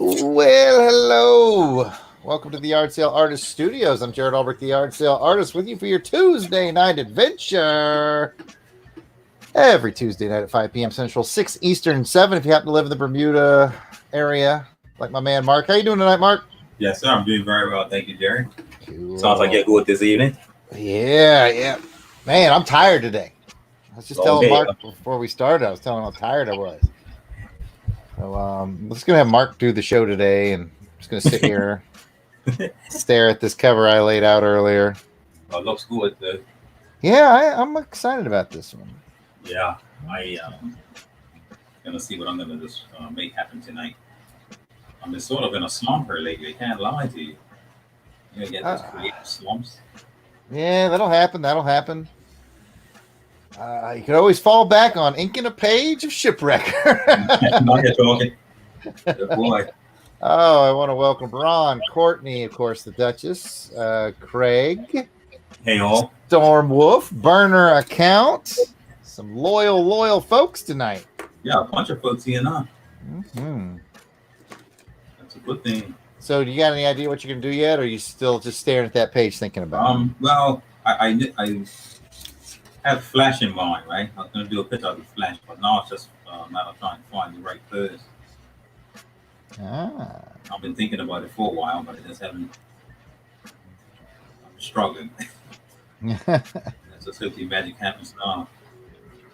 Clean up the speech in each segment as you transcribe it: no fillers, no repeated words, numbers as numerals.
Well, hello. Welcome to the Yard Sale Artist Studios. I'm Jarrod Alberich, the Yard Sale Artist, with you for your Tuesday night adventure. Every Tuesday night at 5 p.m. Central, 6 Eastern, 7 if you happen to live in the Bermuda area, like my man Mark. How you doing tonight, Mark? Yes, sir. I'm doing very well. Thank you, Jerry. Cool. Sounds like you're good this evening. Yeah. Man, I'm tired today. I was just telling Okay. Mark before we started, I was telling him how tired I was. So let's go have Mark do the show today, and I'm just going to sit here, stare at this cover I laid out earlier. Looks good, though. Yeah, I'm excited about this one. Yeah, gonna see what I'm gonna just make happen tonight. I've been sort of in a slump here lately. Can't lie to you. You know, get those creative slumps. Yeah, that'll happen. You could always fall back on inking a page of Shipwreck. Not yet talking. Good boy. Oh, I want to welcome Ron, Courtney, of course, the Duchess, Craig, Hey all. Storm Wolf, burner account, some loyal folks tonight. Yeah, a bunch of folks here now. Mm-hmm. That's a good thing. So, do you got any idea what you're gonna do yet, or are you still just staring at that page thinking about it? Well, I have Flash in mind, right? I was gonna do a picture of the Flash, but now it's just a matter of trying to find the right pose. I've been thinking about it for a while, but I just haven't. I'm struggling. Let's just hope the magic happens now.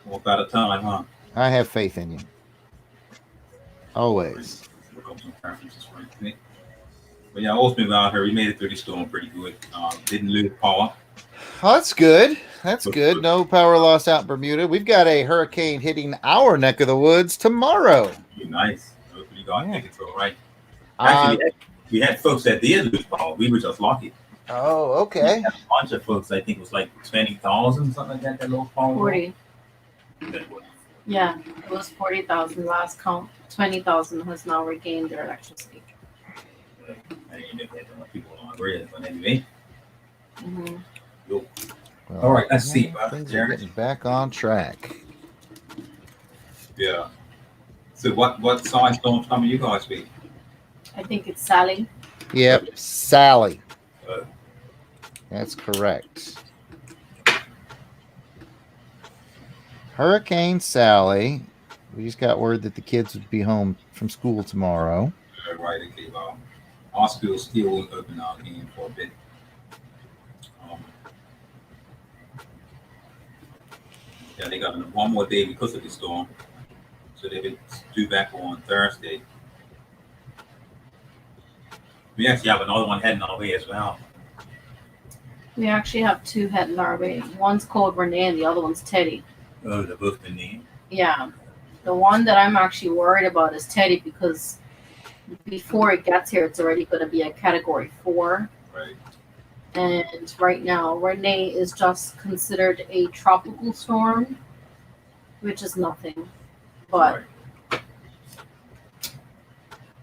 One at a time, huh? I have faith in you. Always. Look up some preferences right quick. But yeah, Osman out here, we made it through the storm pretty good. Didn't lose power. Oh, that's good. That's good. No power loss out in Bermuda. We've got a hurricane hitting our neck of the woods tomorrow. Pretty nice. Hopefully you got control, right? Actually, we had folks that did lose power. We were just lucky. Oh, okay. We had a bunch of folks, I think it was like 20,000, something like that lost power. 40. Yeah, it was 40,000 last count. 20,000 has now regained their electricity. I didn't know that people on grid, but anyway. Mm-hmm. Well, all right, let's see. Things are getting back on track. Yeah. So what size storms coming you guys be? I think it's Sally. Yep, Sally. That's correct. Hurricane Sally. We just got word that the kids would be home from school tomorrow. Right, okay, well, our school still open out again for a bit. Yeah, they got one more day because of the storm. So they'll be due back on Thursday. We actually have another one heading our way as well. We actually have two heading our way. One's called Renee and the other one's Teddy. Oh, they're both the name. Yeah. The one that I'm actually worried about is Teddy because before it gets here, it's already going to be a Category 4. Right. And right now, Renee is just considered a tropical storm, which is nothing. But,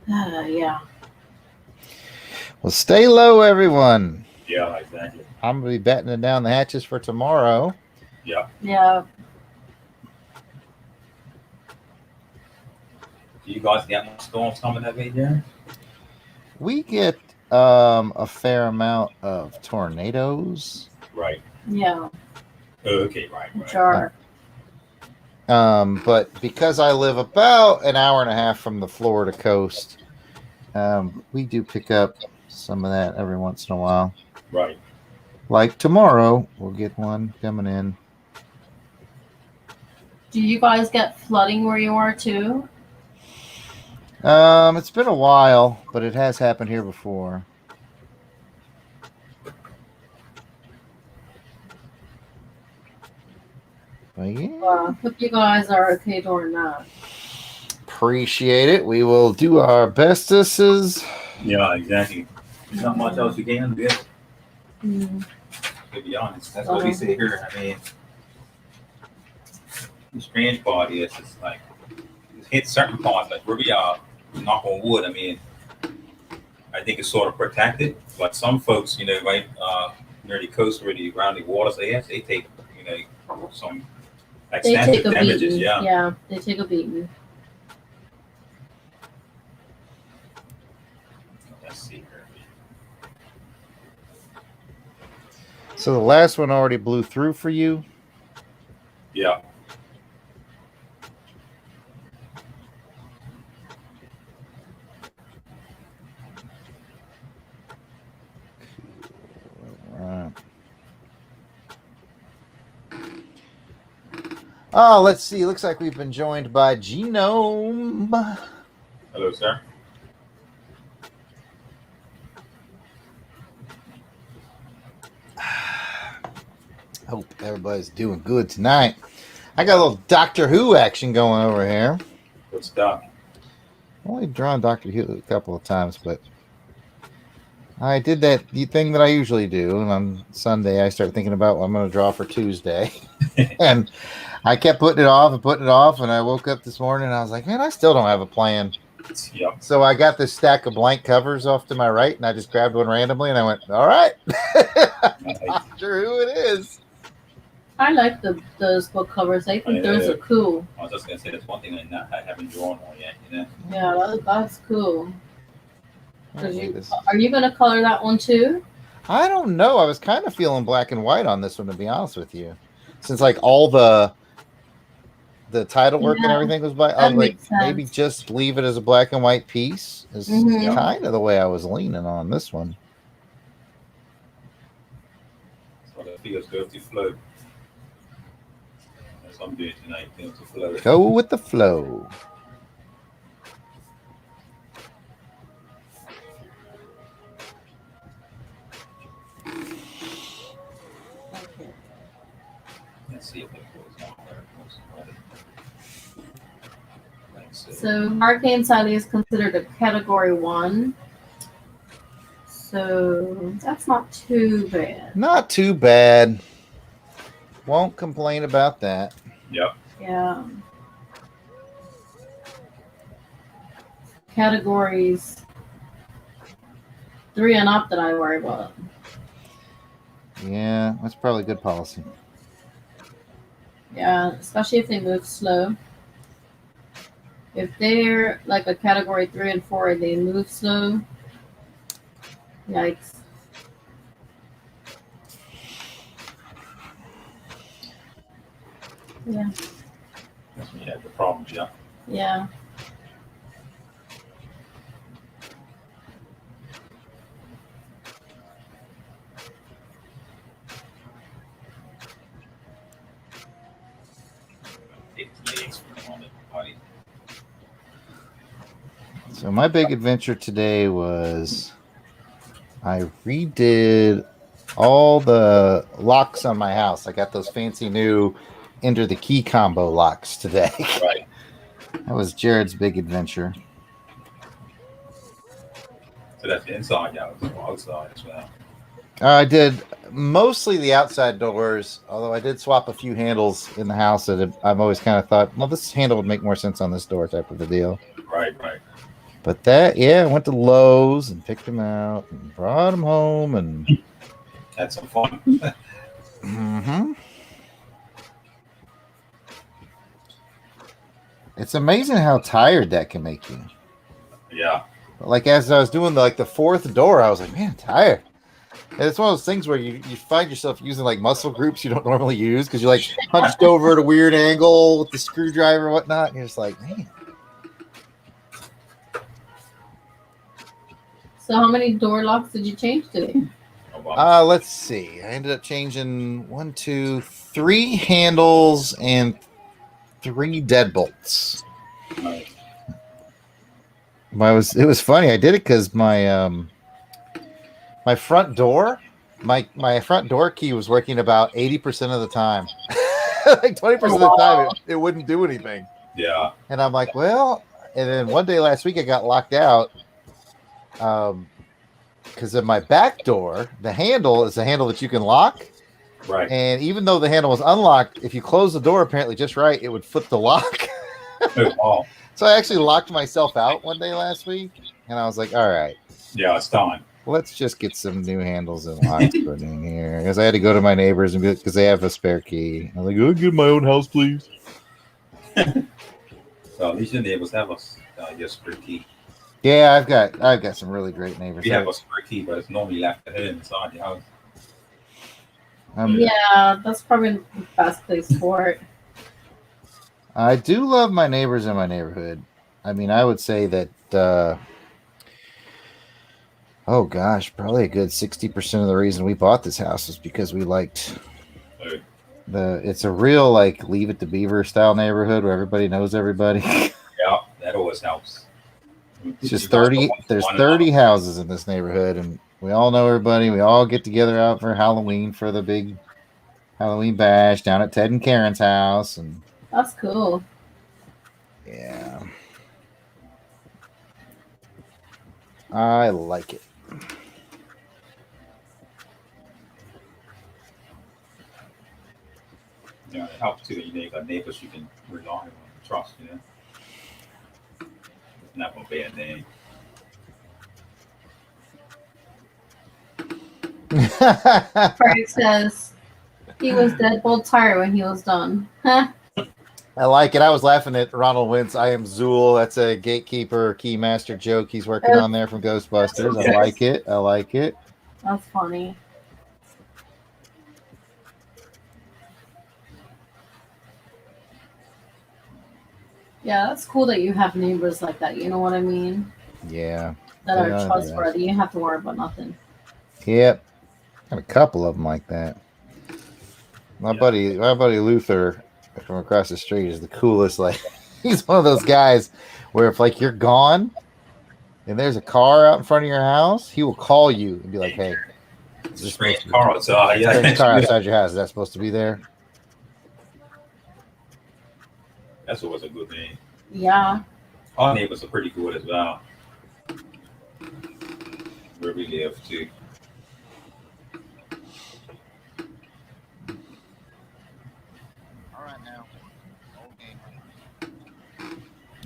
yeah. Well, stay low, everyone. Yeah, exactly. I'm going to be battening down the hatches for tomorrow. Yeah. Yeah. Do you guys get more storms coming that way, Darren? We get a fair amount of tornadoes. Right. Yeah. Okay, right. Sure. But because I live about an hour and a half from the Florida coast, we do pick up some of that every once in a while. Right. Like tomorrow, we'll get one coming in. Do you guys get flooding where you are too? It's been a while, but it has happened here before. But yeah. Hope you guys are okay during that. Appreciate it. We will do our bestesses. Yeah, exactly. There's not much else you can do. Mm. To be honest, that's what we say here. I mean, the strange part is it's like it hits certain parts, like where we are, knock on wood. I mean, I think it's sort of protected, but some folks, you know, right near the coast where the around the waters they take, you know, some extensive damages. Yeah, they take a beating. So the last one already blew through for you. Yeah. Right. Oh, let's see. Looks like we've been joined by Genome. Hello, sir. Hope everybody's doing good tonight. I got a little Doctor Who action going over here. What's that? I've only drawn Doctor Who a couple of times, but I did that thing that I usually do. And on Sunday, I start thinking about what I'm going to draw for Tuesday. And I kept putting it off and putting it off. And I woke up this morning and I was like, man, I still don't have a plan. Yep. So I got this stack of blank covers off to my right, and I just grabbed one randomly, and I went, all right. Not sure who it is. I like those book covers. I think those are cool. I was just gonna say that's one thing I haven't drawn on yet. You know. Yeah, that's cool. Are you gonna color that one too? I don't know. I was kind of feeling black and white on this one, to be honest with you, since like all the title work and everything was black. I was like, maybe just leave it as a black and white piece. Is kind of the way I was leaning on this one. So the feels go to flow. That's what I'm doing tonight. Go to flow. Go with the flow. Let's see if it goes on there. So Hurricane Sally is considered a category 1. So that's not too bad. Not too bad. Won't complain about that. Yep. Yeah. Categories 3 and up that I worry about. Yeah, that's probably good policy. Yeah, especially if they move slow. If they're like a category 3 and 4 and they move slow, yikes. Yeah. That's when you have the problems, yeah. Yeah. So my big adventure today was I redid all the locks on my house. I got those fancy new Enter the Key combo locks today. Right. That was Jared's big adventure. So that's the inside, yeah, outside as well. I did mostly the outside doors, although I did swap a few handles in the house that I've always kind of thought, well, this handle would make more sense on this door type of a deal. Right, right. But that, I went to Lowe's and picked them out and brought them home and had some fun. Mm-hmm. It's amazing how tired that can make you. Yeah. Like as I was doing the fourth door, I was like, man, I'm tired. And it's one of those things where you find yourself using like muscle groups you don't normally use because you're like hunched over at a weird angle with the screwdriver and whatnot. And you're just like, man. So how many door locks did you change today? Let's see. I ended up changing 1, 2, 3 handles and 3 deadbolts. Nice. It was funny. I did it because my my front door, my front door key was working about 80% of the time. Like 20% of the time, it wouldn't do anything. Yeah. And I'm like, well, and then one day last week I got locked out. Because of my back door, the handle is a handle that you can lock. Right. And even though the handle was unlocked, if you close the door apparently just right, it would flip the lock. Oh, wow. So I actually locked myself out one day last week. And I was like, all right. Yeah, it's time. Let's just get some new handles and locks put in here. Because I had to go to my neighbors and because they have a spare key. I was like, oh, get my own house, please. So at least your neighbors have your spare key. Yeah, I've got some really great neighbors. We have a spare key, but it's normally left at home inside your house. Yeah, that's probably the best place for it. I do love my neighbors in my neighborhood. I mean, I would say that, oh gosh, probably a good 60% of the reason we bought this house was because we liked it's a real like Leave It to Beaver style neighborhood where everybody knows everybody. Yeah, that always helps. It's just 30, there's 30 houses in this neighborhood and we all know everybody. We all get together out for Halloween for the big Halloween bash down at Ted and Karen's house. And That's cool. yeah, I like it. Yeah, it helps too. You got neighbors you can rely on, trust. It's not gonna be a name. Frank says he was dead bold tired when he was done. Huh? I like it. I was laughing at Ronald Wentz. I am Zool. That's a gatekeeper keymaster joke he's working on there from Ghostbusters. I like it. I like it. That's funny. Yeah, that's cool that you have neighbors like that. You know what I mean? Yeah. That are Yeah, trustworthy. You don't have to worry about nothing. Yep. Got a couple of them like that. My buddy Luther from across the street is the coolest. Like, he's one of those guys where if like you're gone and there's a car out in front of your house, he will call you and be like, "Hey, it's a strange car outside. Yeah, strange car outside your house. Is that supposed to be there?" That's always a good thing. Yeah. Our neighbors are pretty good as well. Where we live too.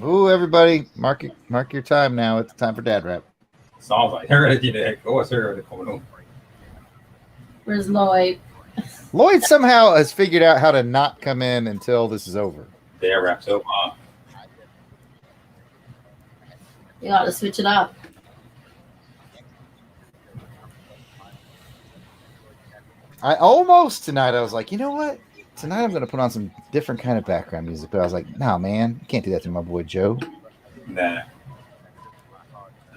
Ooh, everybody, mark your time now. It's time for Dad Rap. Sounds like her. Go as her coming on. Where's Lloyd? Lloyd somehow has figured out how to not come in until this is over. Dad Rap's over. You gotta switch it up. I almost tonight I was like, you know what? Tonight I'm gonna put on some different kind of background music, but I was like, nah, man, you can't do that to my boy Joe. Nah.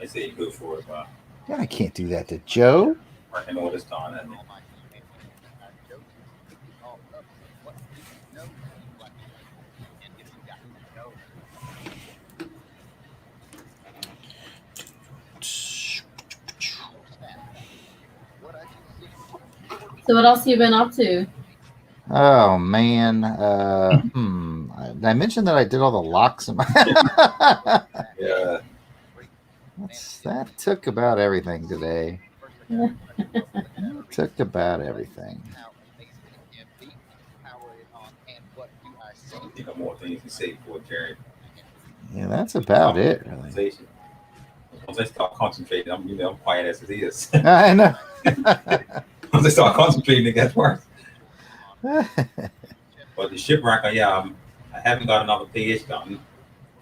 I say good for it, but Yeah, I can't do that to Joe. working all this time, hasn't it? So what else have you been up to? Oh man. Did I mention that I did all the locks in my Yeah. that took about everything today. Took about everything. You know, more things to say before Jerry. Yeah, that's about it, really. Once I start concentrating, I'm quiet as it is. I know. Once I start concentrating, it gets worse. But the shipwreck, I haven't got another page done.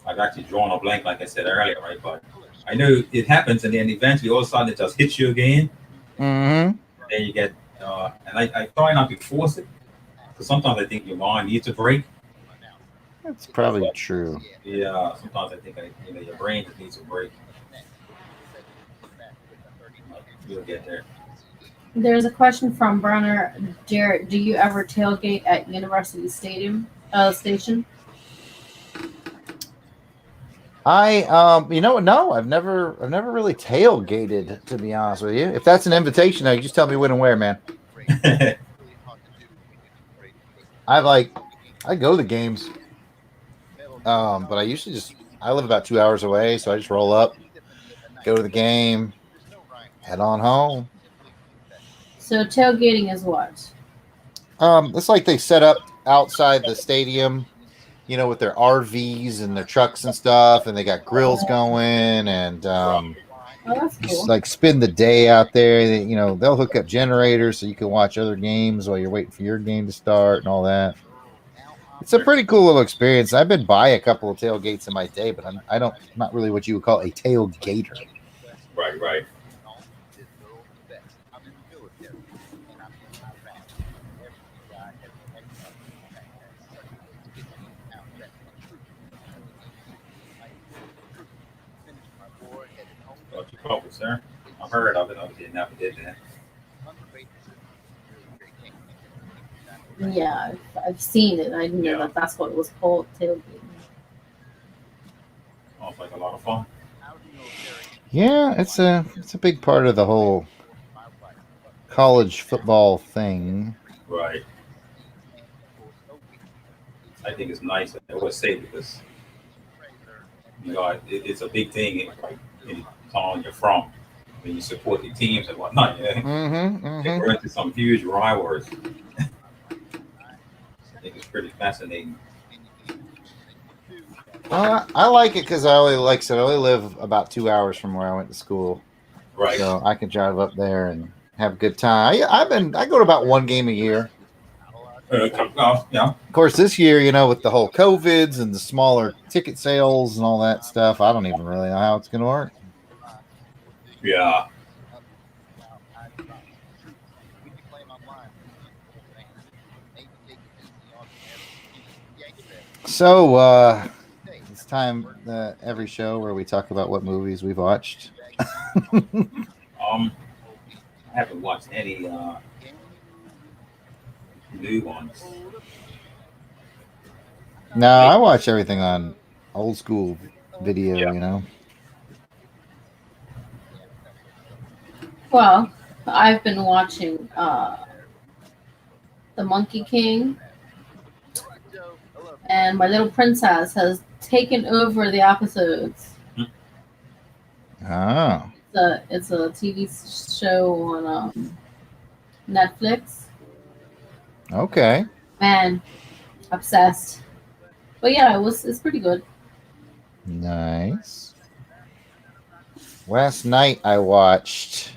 I've actually drawn a blank, like I said earlier, right? But I know it happens, and then eventually all of a sudden it just hits you again. Mm-hmm. Then you get, and I try not to force it, because sometimes I think your mind needs a break. That's probably true. Yeah, sometimes I think your brain just needs a break. You'll get there. There's a question from Brenner. Jarrod, do you ever tailgate at University Station? No, I've never really tailgated, to be honest with you. If that's an invitation, though, you just tell me when and where, man. I go to the games, but I usually I live about 2 hours away, so I just roll up, go to the game, head on home. So tailgating is what? It's like they set up outside the stadium, with their RVs and their trucks and stuff, and they got grills going, and that's cool. just like spend the day out there. They'll hook up generators so you can watch other games while you're waiting for your game to start and all that. It's a pretty cool little experience. I've been by a couple of tailgates in my day, but I'm not really what you would call a tailgater. Right. Probably, sir. I've heard of it. Obviously, never did that. Yeah, I've seen it. I didn't know that that's what it was called, tailgating. Sounds like a lot of fun. Yeah, it's a big part of the whole college football thing. Right. I think it's nice. I always say because it's a big thing in town you're from when you support the teams and whatnot. Yeah. They go into some huge rivalries. I think it's pretty fascinating. I like it because I only live about 2 hours from where I went to school, Right. so I can drive up there and have a good time. I go to about one game a year. Yeah. Of course, this year, with the whole COVIDs and the smaller ticket sales and all that stuff, I don't even really know how it's going to work. Yeah. So, it's time every show where we talk about what movies we've watched. I haven't watched any new ones. No, I watch everything on old school video, Well, I've been watching The Monkey King, and my little princess has taken over the episodes. Oh. It's a TV show on Netflix. Okay. Man, obsessed. But yeah, it's pretty good. Nice. Last night I watched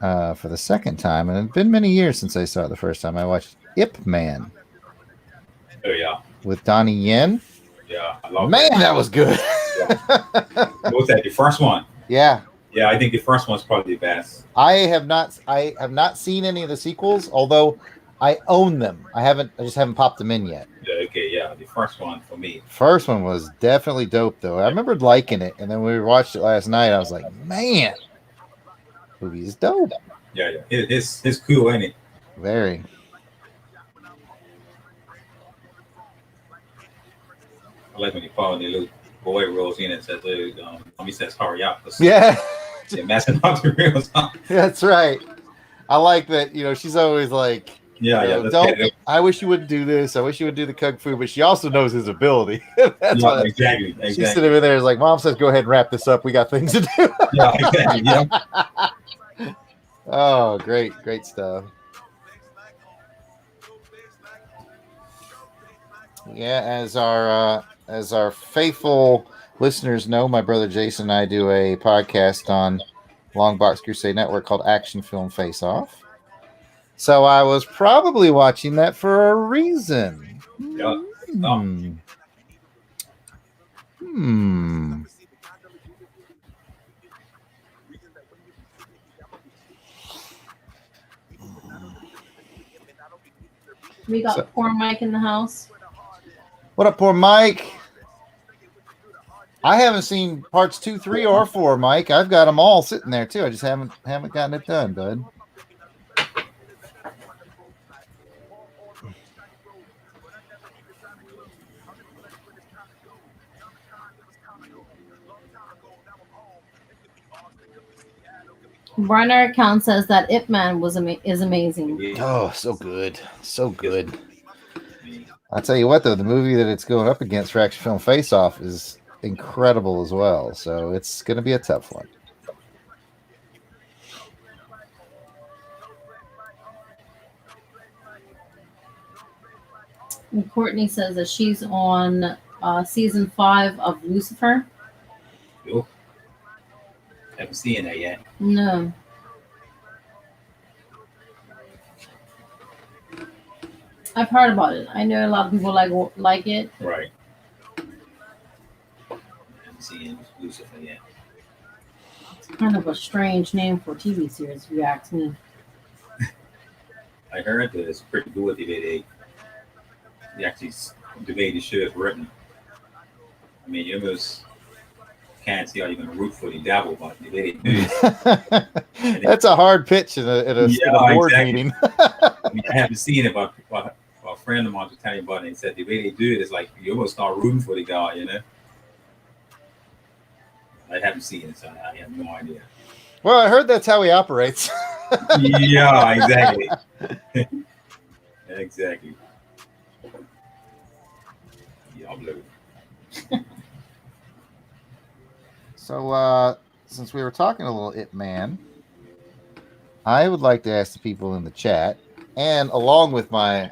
for the second time, and it's been many years since I saw it the first time. I watched Ip Man. Oh yeah. With Donnie Yen. Yeah, I love Man, that was good. Yeah. What was that? The first one? Yeah. Yeah, I think the first one's probably the best. I have not seen any of the sequels, although I own them. I just haven't popped them in yet. Yeah, okay, yeah, the first one for me. First one was definitely dope, though. I remember liking it, and then we watched it last night. I was like, man, movie is dope. Yeah. It's cool, ain't it? Very. I like when you follow the little boy rolls in and says, he says, hurry up. Yeah. They're messing up the reels. That's right. I like that, she's always like, don't. I wish you wouldn't do this. I wish you would do the kung fu, but she also knows his ability. That's why exactly. She's sitting over there, like, Mom says, go ahead and wrap this up. We got things to do. Yeah, exactly. Yeah. Oh, great stuff. Yeah, as our faithful listeners know, my brother Jason and I do a podcast on Longbox Crusade Network called Action Film Face Off. So I was probably watching that for a reason. Yeah. We got poor Mike in the house. What up, poor Mike? I haven't seen parts 2, 3, or 4, Mike. I've got them all sitting there too. I just haven't gotten it done, bud. Burner account says that Ip Man is amazing. Oh, so good. So good. I'll tell you what, though, the movie that it's going up against for Action Film Face Off is incredible as well. So it's going to be a tough one. And Courtney says that she's on season 5 of Lucifer. Cool. Haven't seen that yet. No. I've heard about it. I know a lot of people like it. Right. Haven't seen Lucifer yet. It's kind of a strange name for a TV series, if you ask me. I heard that it's pretty good the way they actually the way the show is written. I mean, it was can't see how you're gonna root for the devil, but they really do. That's a hard pitch in a board meeting. I mean, I haven't seen it, but a friend of mine was telling me about it. And he said the way they do it is like you almost start rooting for the guy, you know. I haven't seen it, so I have no idea. Well, I heard that's how he operates. Yeah, exactly. Exactly. Yeah, blue. So, since we were talking a little Ip Man, I would like to ask the people in the chat, and along with my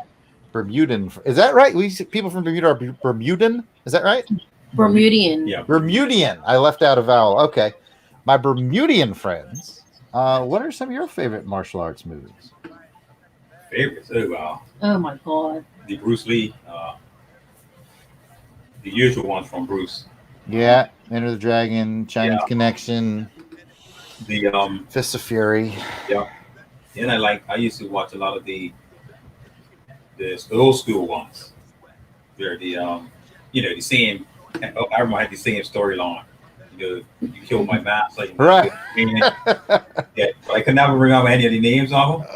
Bermudan, is that right? People from Bermuda are Bermudan. Is that right? Bermudian. Yeah. Bermudian. I left out a vowel. Okay. My Bermudian friends, what are some of your favorite martial arts movies? Favorites? Oh, wow. Oh my god. The Bruce Lee, the usual ones from Bruce. Yeah. Enter the Dragon, Chinese Yeah. Connection, The Fists of Fury. yeah. And I used to watch a lot of the old school ones. They're the the same. Everyone had the same storyline. You killed my master. Right. Yeah, but I could never remember any of the names of them.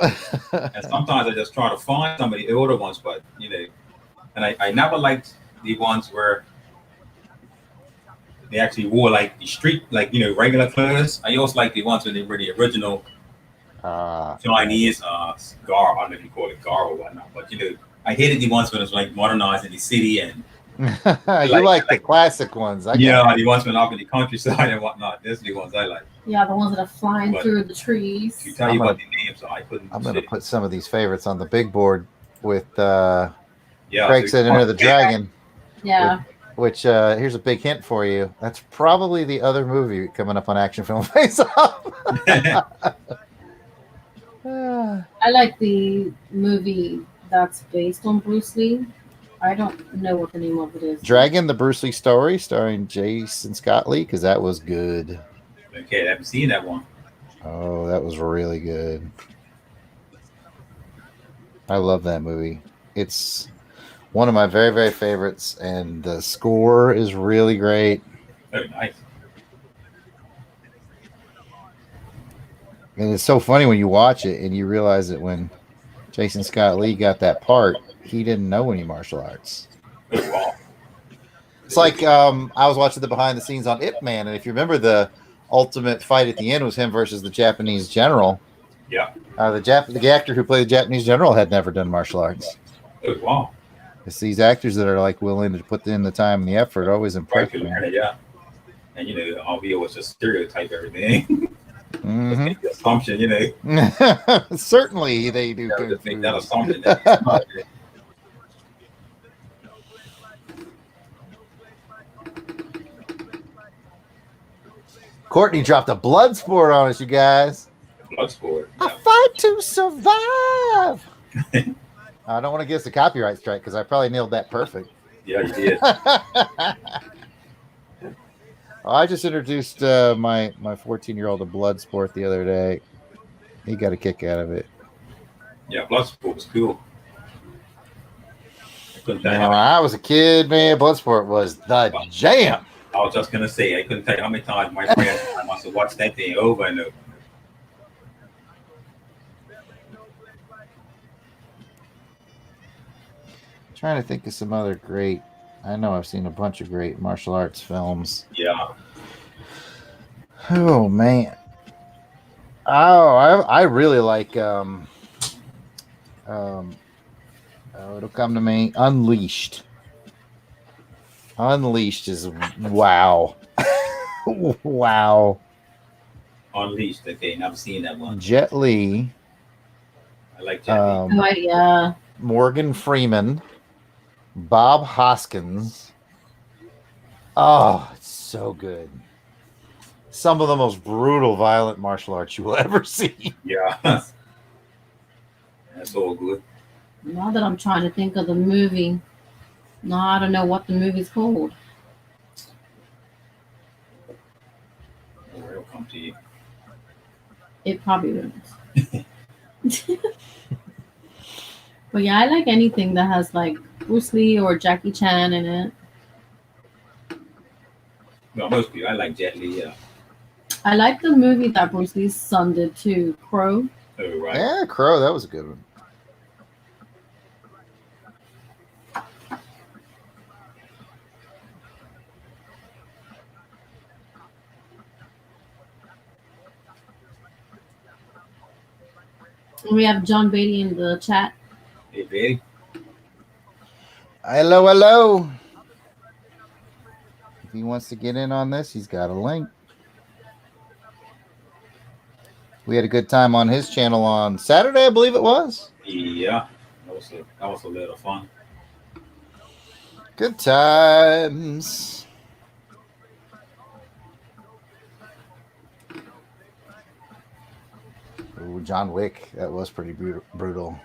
And sometimes I just try to find some of the older ones, but and I never liked the ones where they actually wore like the street, regular clothes. I always like the ones when they were the original Chinese garb. I don't know if you call it garb or whatnot, but I hated the ones when it was like modernized in the city and. You like the classic ones. The ones when up in the countryside and whatnot. Those are the ones I like. Yeah, the ones that are flying through the trees. To tell you about the names, so I couldn't. I'm going to put some of these favorites on the big board with Craig so said Enter the Dragon. Yeah. Which here's a big hint for you. That's probably the other movie coming up on Action Film Face Off. I like the movie that's based on Bruce Lee. I don't know what the name of it is. Dragon, the Bruce Lee story, starring Jason Scott Lee, because that was good. Okay, I haven't seen that one. Oh, that was really good. I love that movie. It's one of my very, very favorites, and the score is really great. Oh, nice. And it's so funny when you watch it and you realize that when Jason Scott Lee got that part, he didn't know any martial arts. Oh, wow. It's like I was watching the behind the scenes on Ip Man, and if you remember, the ultimate fight at the end was him versus the Japanese general. Yeah. The actor who played the Japanese general had never done martial arts. Oh, wow. It's these actors that are like willing to put in the time and the effort, always impressive. Yeah. And we always just stereotype everything. Mm-hmm. Make the assumption, Certainly they do. Just make that assumption. Courtney dropped a blood sport on us, you guys. Bloodsport. A fight to survive. I don't want to give us a copyright strike because I probably nailed that perfect. Yeah, you did. I just introduced my 14-year-old to Bloodsport the other day. He got a kick out of it. Yeah, Bloodsport was cool. When I was a kid, man, Bloodsport was the jam. I was just gonna say, I couldn't tell you how many times my friends I must have watched that thing over and over. I'm trying to think of some other great. I know I've seen a bunch of great martial arts films. Yeah. Oh man. Oh, I really like it'll come to me. Unleashed. Unleashed is wow. Wow. Unleashed. Okay, never seen that one. Jet Li. I like Jet Li. Yeah. Morgan Freeman. Bob Hoskins. Oh, it's so good. Some of the most brutal, violent martial arts you will ever see. Yeah. That's all good. Now that I'm trying to think of the movie, no, I don't know what the movie's called. It'll come to you. It probably won't. But yeah, I like anything that has like Bruce Lee or Jackie Chan in it. Well, most people. I like Jet Li. Yeah. I like the movie that Bruce Lee's son did too, Crow. Oh, right. Yeah, Crow. That was a good one. We have John Beatty in the chat. Hey, Betty. Hello, hello. If he wants to get in on this, he's got a link. We had a good time on his channel on Saturday, I believe it was. Yeah. That was a little fun. Good times. Ooh, John Wick. That was pretty brutal.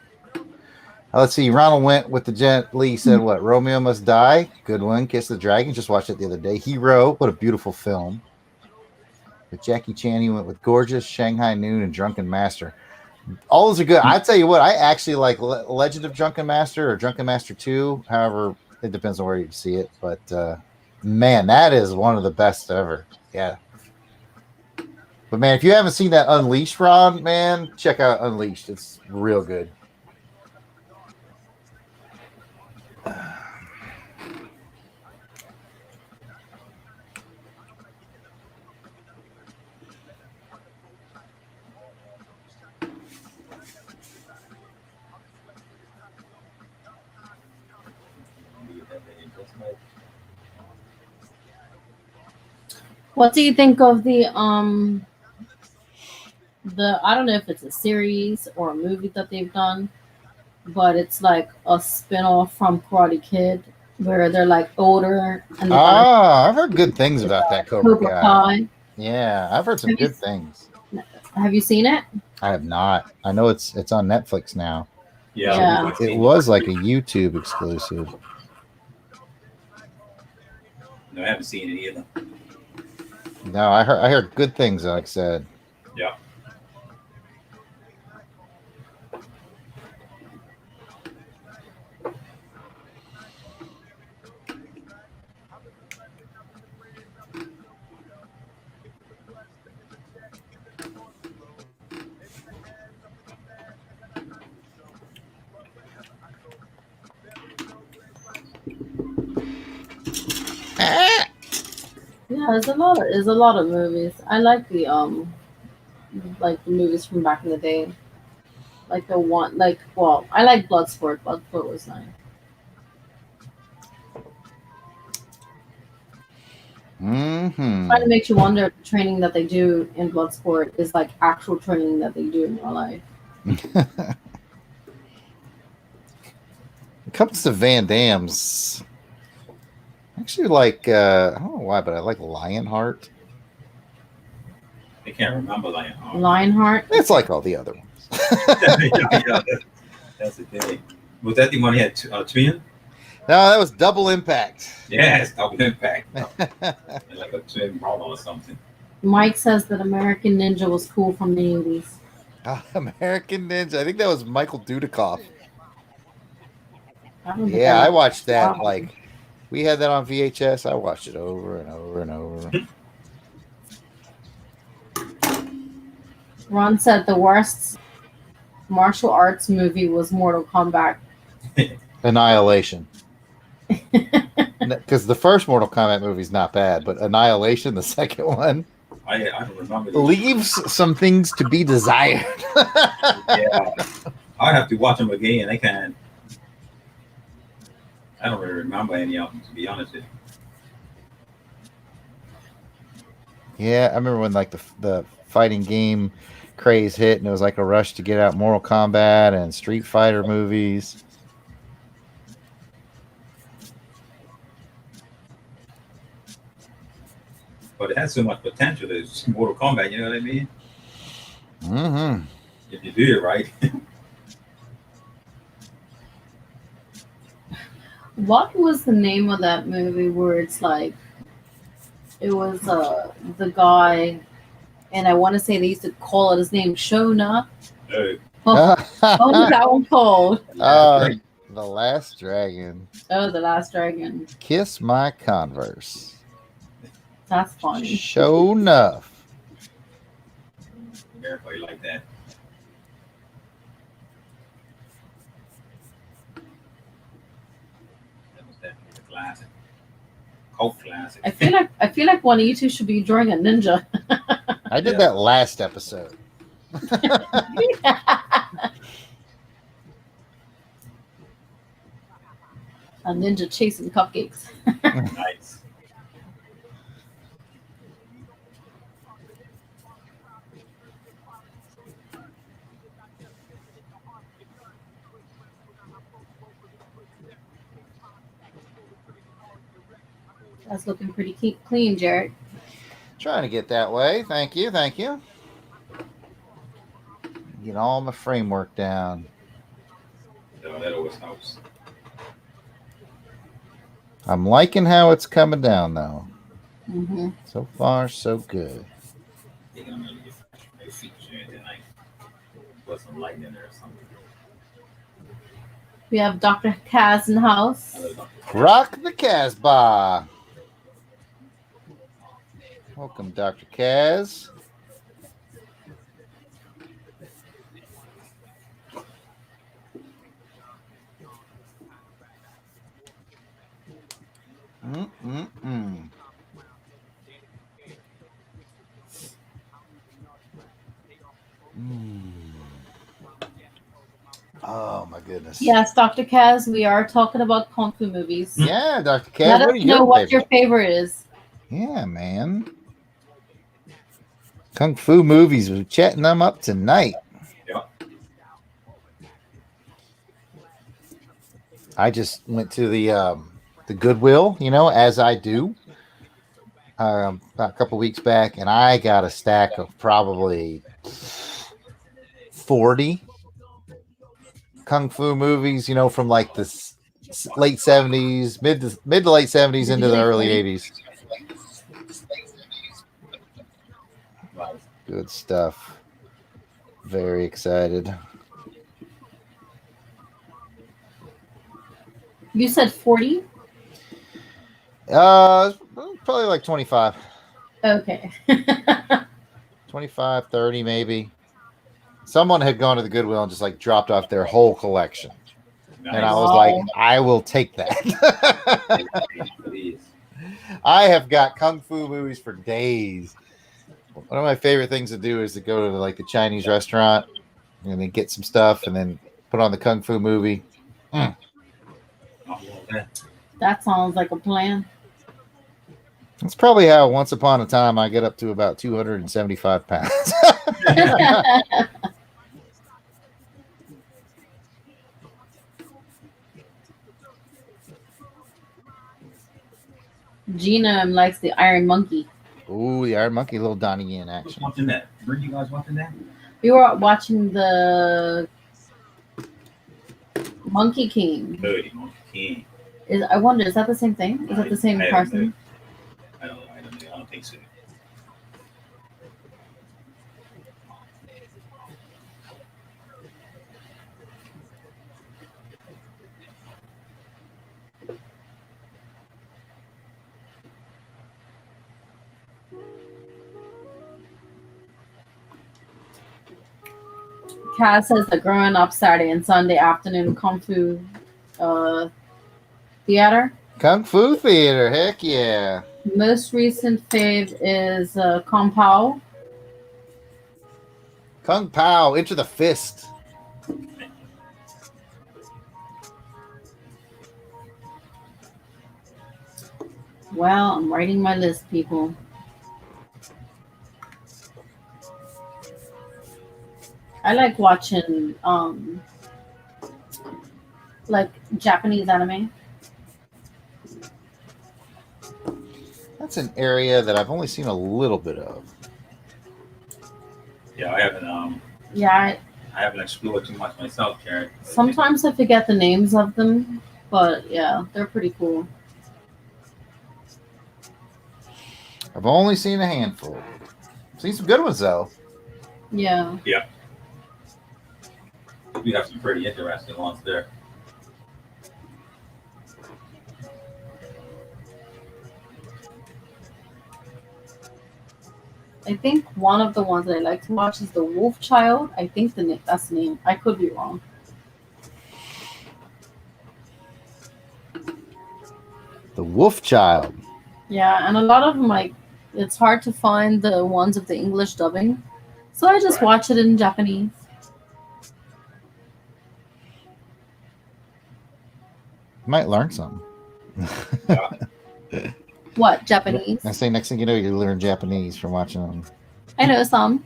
Let's see. Ronald went with the Jet Li, said what? Romeo Must Die. Good one. Kiss the Dragon. Just watched it the other day. Hero. What a beautiful film. With Jackie Chan, he went with Gorgeous, Shanghai Noon, and Drunken Master. All those are good. I tell you what, I actually like Legend of Drunken Master or Drunken Master 2. However, it depends on where you see it. But man, that is one of the best ever. Yeah. But man, if you haven't seen that Unleashed, Ron, man, check out Unleashed. It's real good. What do you think of the I don't know if it's a series or a movie that they've done, but it's like a spin-off from Karate Kid where they're like older and I've heard good things about that Cobra Kai. Kai. Yeah, I've heard some good things. Have you seen it? I have not. I know it's on Netflix now. Yeah. It was like a YouTube exclusive. No, I haven't seen it either. No, I heard good things, like I said. Yeah. Yeah, there's a lot of movies. I like the movies from back in the day. Like the one I like Bloodsport. Bloodsport was nice. Mm-hmm. Kind of makes you wonder if the training that they do in Bloodsport is like actual training that they do in real life. It comes to Van Damme's. Actually, like I don't know why, but I like Lionheart. I can't remember Lionheart. Lionheart. It's like all the other ones. Yeah, that's the thing. Was that the one he had twin? No, that was Double Impact. Yeah, it's Double Impact. Like a twin brother or something. Mike says that American Ninja was cool from the 80s. American Ninja. I think that was Michael Dudikoff. I I watched that. Like, we had that on VHS. I watched it over and over and over. Ron said the worst martial arts movie was Mortal Kombat. Annihilation. Because the first Mortal Kombat movie is not bad, but Annihilation, the second one, I don't remember. Leaves some things to be desired. Yeah, I'd have to watch them again. I don't really remember any of them, to be honest with you. Yeah, I remember when like the fighting game craze hit, and it was like a rush to get out Mortal Kombat and Street Fighter movies. But it has so much potential. It's Mortal Kombat, you know what I mean? Mm-hmm. If you do it right. What was the name of that movie where it's like it was the guy, and I want to say they used to call it his name Shona. What was that one called? The Last Dragon. Oh, The Last Dragon. Kiss My Converse. That's funny. Show enough. Everybody like that. That was definitely a classic. Cult classic. I feel like one of you two should be drawing a ninja. I did that last episode. A ninja chasing cupcakes. Nice. That's looking pretty clean, Jarrod. Trying to get that way. Thank you. Thank you. Get all my framework down. So that always helps. I'm liking how it's coming down, though. Mm-hmm. So far, so good. You're gonna really get your feet tonight. Put some light in there or something. We have Dr. Kaz in the house. Rock the Casbah. Welcome, Dr. Kaz. Mm-mm-mm. Oh, my goodness. Yes, Dr. Kaz, we are talking about Kung Fu movies. Yeah, Dr. Kaz, Let what are us know your what your favorite? favorite is. Yeah, man. Kung Fu movies. We're chatting them up tonight. Yep. I just went to the Goodwill, as I do, about a couple weeks back, and I got a stack of probably 40 Kung Fu movies, from like the late 70s, mid to late 70s into the early 80s. Good stuff. Very excited. You said 40? Probably like 25. Okay. 25, 30 maybe. Someone had gone to the Goodwill and just like dropped off their whole collection. Nice. And I was like, I will take that. I have got Kung Fu movies for days. One of my favorite things to do is to go to like the Chinese restaurant and then get some stuff and then put on the Kung Fu movie. That sounds like a plan. That's probably how once upon a time I get up to about 275 pounds. Gina likes the Iron Monkey. Ooh, the Iron Monkey, little Donnie Yen action. Watching that. Were you guys watching that? We were watching the Monkey King. Monkey King. I wonder, is that the same thing? Is that the same person? I don't think so. Kaz says that growing up Saturday and Sunday afternoon Kung Fu theater. Kung Fu theater, heck yeah. Most recent fave is Kung Pao. Kung Pao, Into the Fist. Well, I'm writing my list, people. I like watching like Japanese anime. That's an area that I've only seen a little bit of. Yeah, I haven't. Yeah, I haven't explored too much myself, Karen. sometimes I forget the names of them, but yeah, they're pretty cool. I've only seen a handful. Seen some good ones though. Yeah. Yeah. We have some pretty interesting ones there. I think one of the ones that I like to watch is The Wolf Child. I think that's the name. I could be wrong. The Wolf Child. Yeah, and a lot of them, like, it's hard to find the ones with the English dubbing. So I just watch it in Japanese. Might learn something. What, Japanese? I say next thing you know, you learn Japanese from watching them. I know some.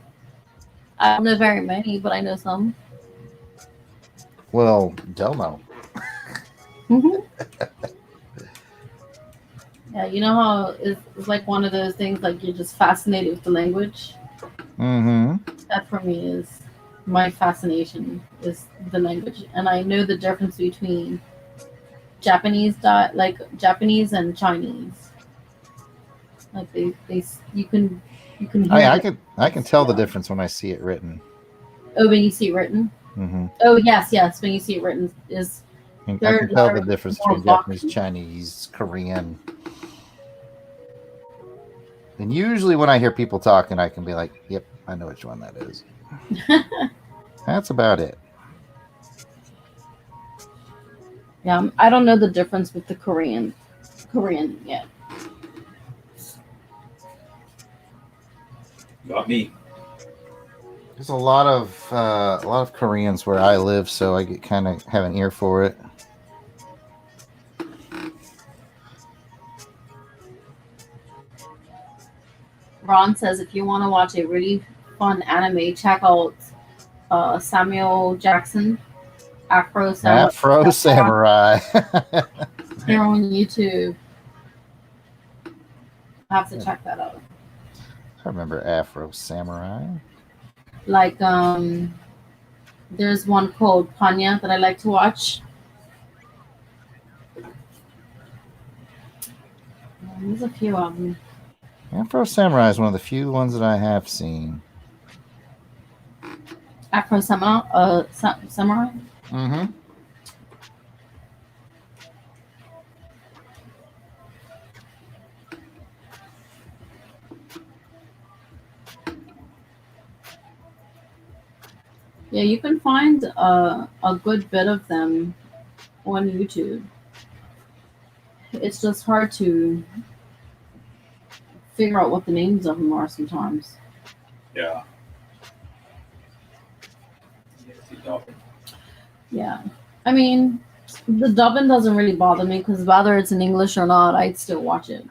I don't know very many, but I know some. Well, Domo. Yeah, you know how it's like one of those things, like you're just fascinated with the language. Mm-hmm. That for me is my fascination, is the language, and I know the difference between Japanese and Chinese. Like you can hear. I can tell the difference when I see it written. Oh, when you see it written. Mm-hmm. Oh yes, when you see it written is. I can tell the difference between Japanese, Chinese, Korean. And usually when I hear people talking, I can be like, yep, I know which one that is. That's about it. Yeah, I don't know the difference with the Korean yet. Got me. There's a lot of Koreans where I live, so I get kind of have an ear for it. Ron says if you want to watch a really fun anime, check out Samuel Jackson, Afro Samurai. They're on YouTube. I have to check that out. I remember Afro Samurai. Like there's one called Panya that I like to watch. There's a few of them. Afro Samurai is one of the few ones that I have seen. Afro Samurai. Samurai. Mm-hmm. Yeah, you can find a good bit of them on YouTube. It's just hard to figure out what the names of them are sometimes. Yeah. Yeah. I mean, the dubbing doesn't really bother me because whether it's in English or not, I'd still watch it.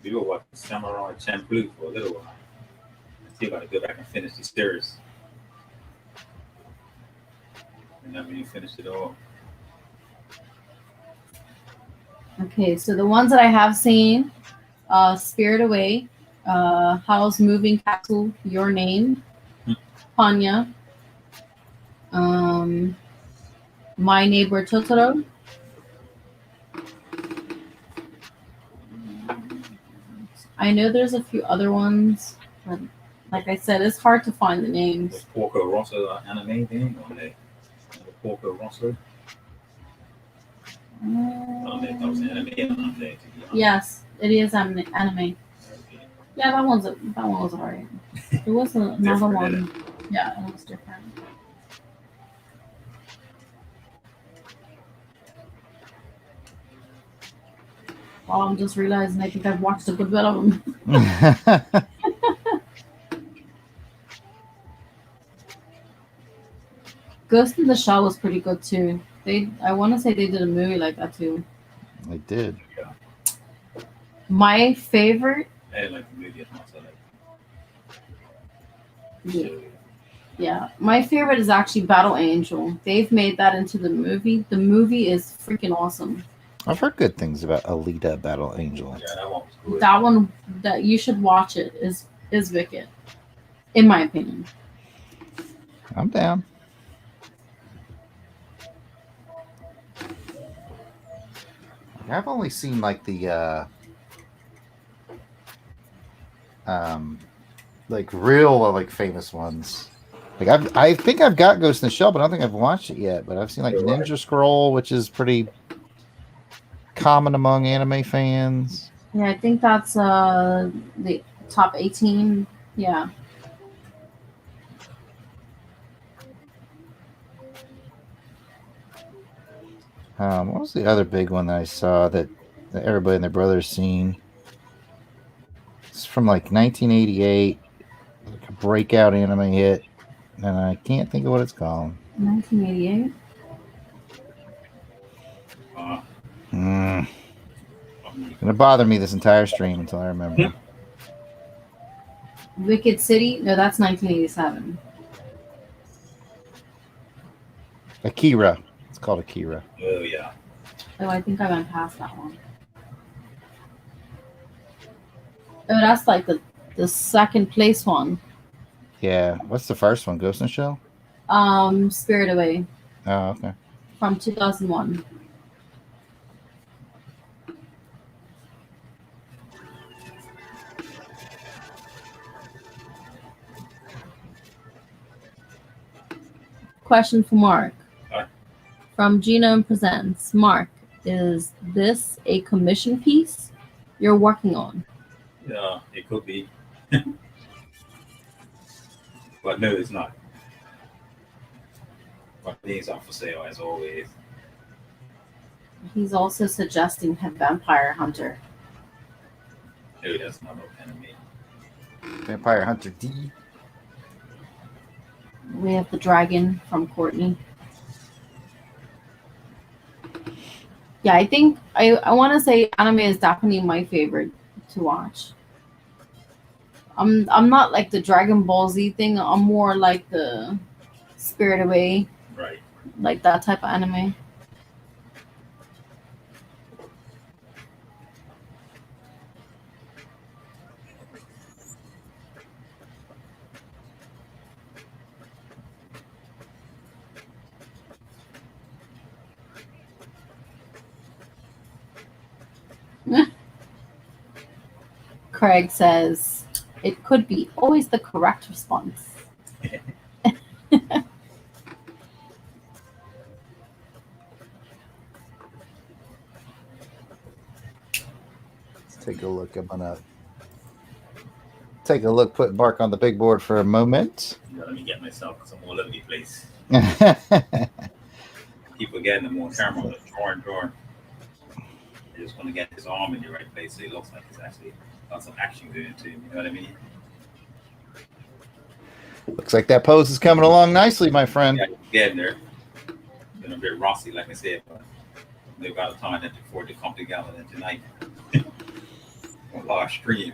We were watching Samurai Champloo for a little while. I still got to go back and finish the series. And then when you finish it all. Okay, so the ones that I have seen, Spirit Away, Howl's Moving Castle, Your Name, Panya, My Neighbor Totoro. I know there's a few other ones, but like I said, it's hard to find the names. Was Porco Rosso anime thing? Or they Porco Rosso? I don't know if that was anime or not there, to be honest. Yes, it is anime. Okay. Yeah, that one was alright. There was another one. Yeah, it was different. Well, I'm just realizing I think I've watched a good bit of them. Ghost in the Shell was pretty good too. I want to say they did a movie like that too. They did. My favorite. I didn't like the movie as much as I like. Yeah, my favorite is actually Battle Angel. They've made that into the movie. The movie is freaking awesome. I've heard good things about Alita Battle Angel. Yeah, that one was good. That one that you should watch it is wicked, in my opinion. I'm down. I've only seen like the like real like famous ones. Like I think I've got Ghost in the Shell, but I don't think I've watched it yet. But I've seen like Ninja Scroll, which is pretty common among anime fans. Yeah, I think that's the top 18. Yeah. What was the other big one that I saw that everybody and their brothers seen? It's from like 1988, like a breakout anime hit, and I can't think of what it's called. 1988. It's gonna bother me this entire stream until I remember. Wicked City? No, that's 1987. Akira. It's called Akira. Oh yeah. Oh, I think I went past that one. Oh, that's like the second place one. Yeah. What's the first one? Ghost in the Shell? Spirit Away. Oh, okay. From 2001. Question for Mark. Hi. From Genome Presents. Mark, is this a commission piece you're working on? Yeah, it could be. But no, it's not. But things are for sale as always. He's also suggesting a Vampire Hunter. No, that's not no enemy. Vampire Hunter D. We have the dragon from Courtney. Yeah, I think I want to say anime is definitely my favorite to watch. I'm not like the Dragon Ball Z thing. I'm more like the Spirit Away, Right. like that type of anime. Craig says it could be always the correct response. Let's take a look. I'm gonna take a look. Put Mark on the big board for a moment. Yeah, let me get myself because I'm all over the place. Keep forgetting I'm on camera. Drawing. I just want to get his arm in the right place so it looks like it's actually got some action going to him. You know what I mean? Looks like that pose is coming along nicely, my friend. Yeah, getting there. Been a bit rusty, like I said, but they've got a time that before they come together than tonight. On live stream.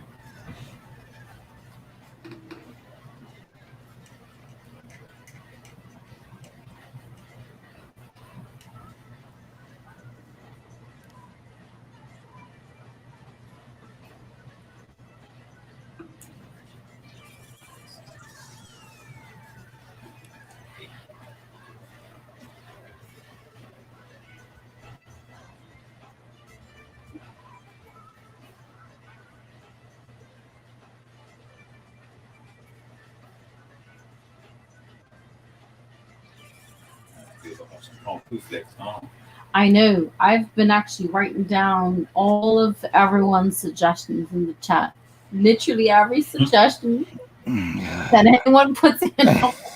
I know. I've been actually writing down all of everyone's suggestions in the chat. Literally every suggestion that anyone puts in.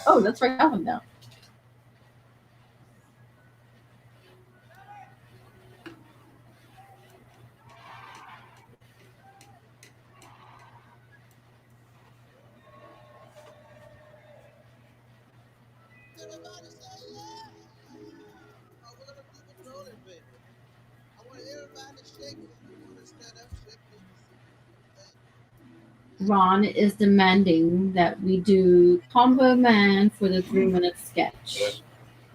Oh, let's write that one down. Ron is demanding that we do Combo Man for the 3-minute sketch.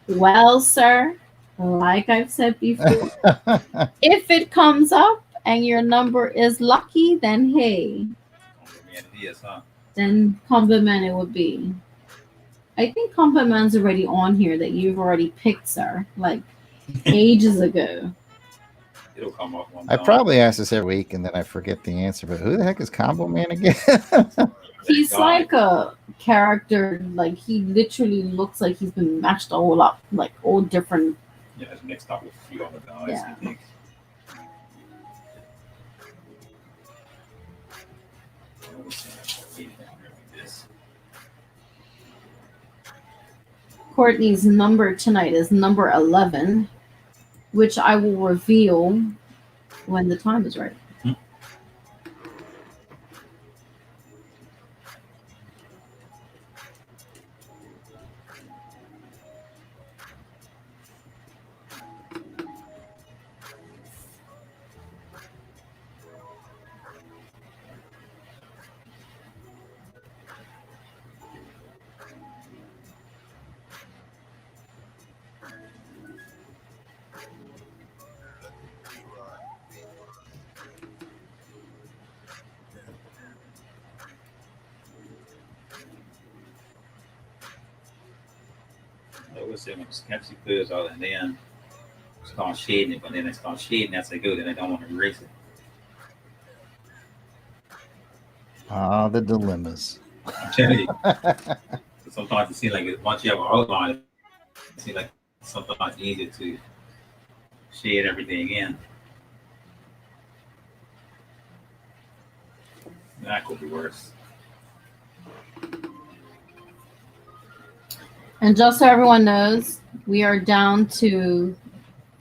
Well, sir, like I've said before, if it comes up and your number is lucky, then hey, then Combo Man it would be. I think Combo Man's already on here that you've already picked, sir, like ages ago. It'll come up one I time. probably ask this every week and then I forget the answer, but who the heck is Combo Man again? He's like a character, like he literally looks like he's been matched all up, like all different. Yeah, it's mixed up with a few other guys. Yeah. I think. Courtney's number tonight is number 11, which I will reveal when the time is right. I would say when Pepsi clears out and then start shading it, but then they start shading as they go, then they don't want to erase it. Ah, the dilemmas. I'm telling you. Sometimes it seems like once you have an outline, it seems like sometimes it's easier to shade everything in. That could be worse. And just so everyone knows, we are down to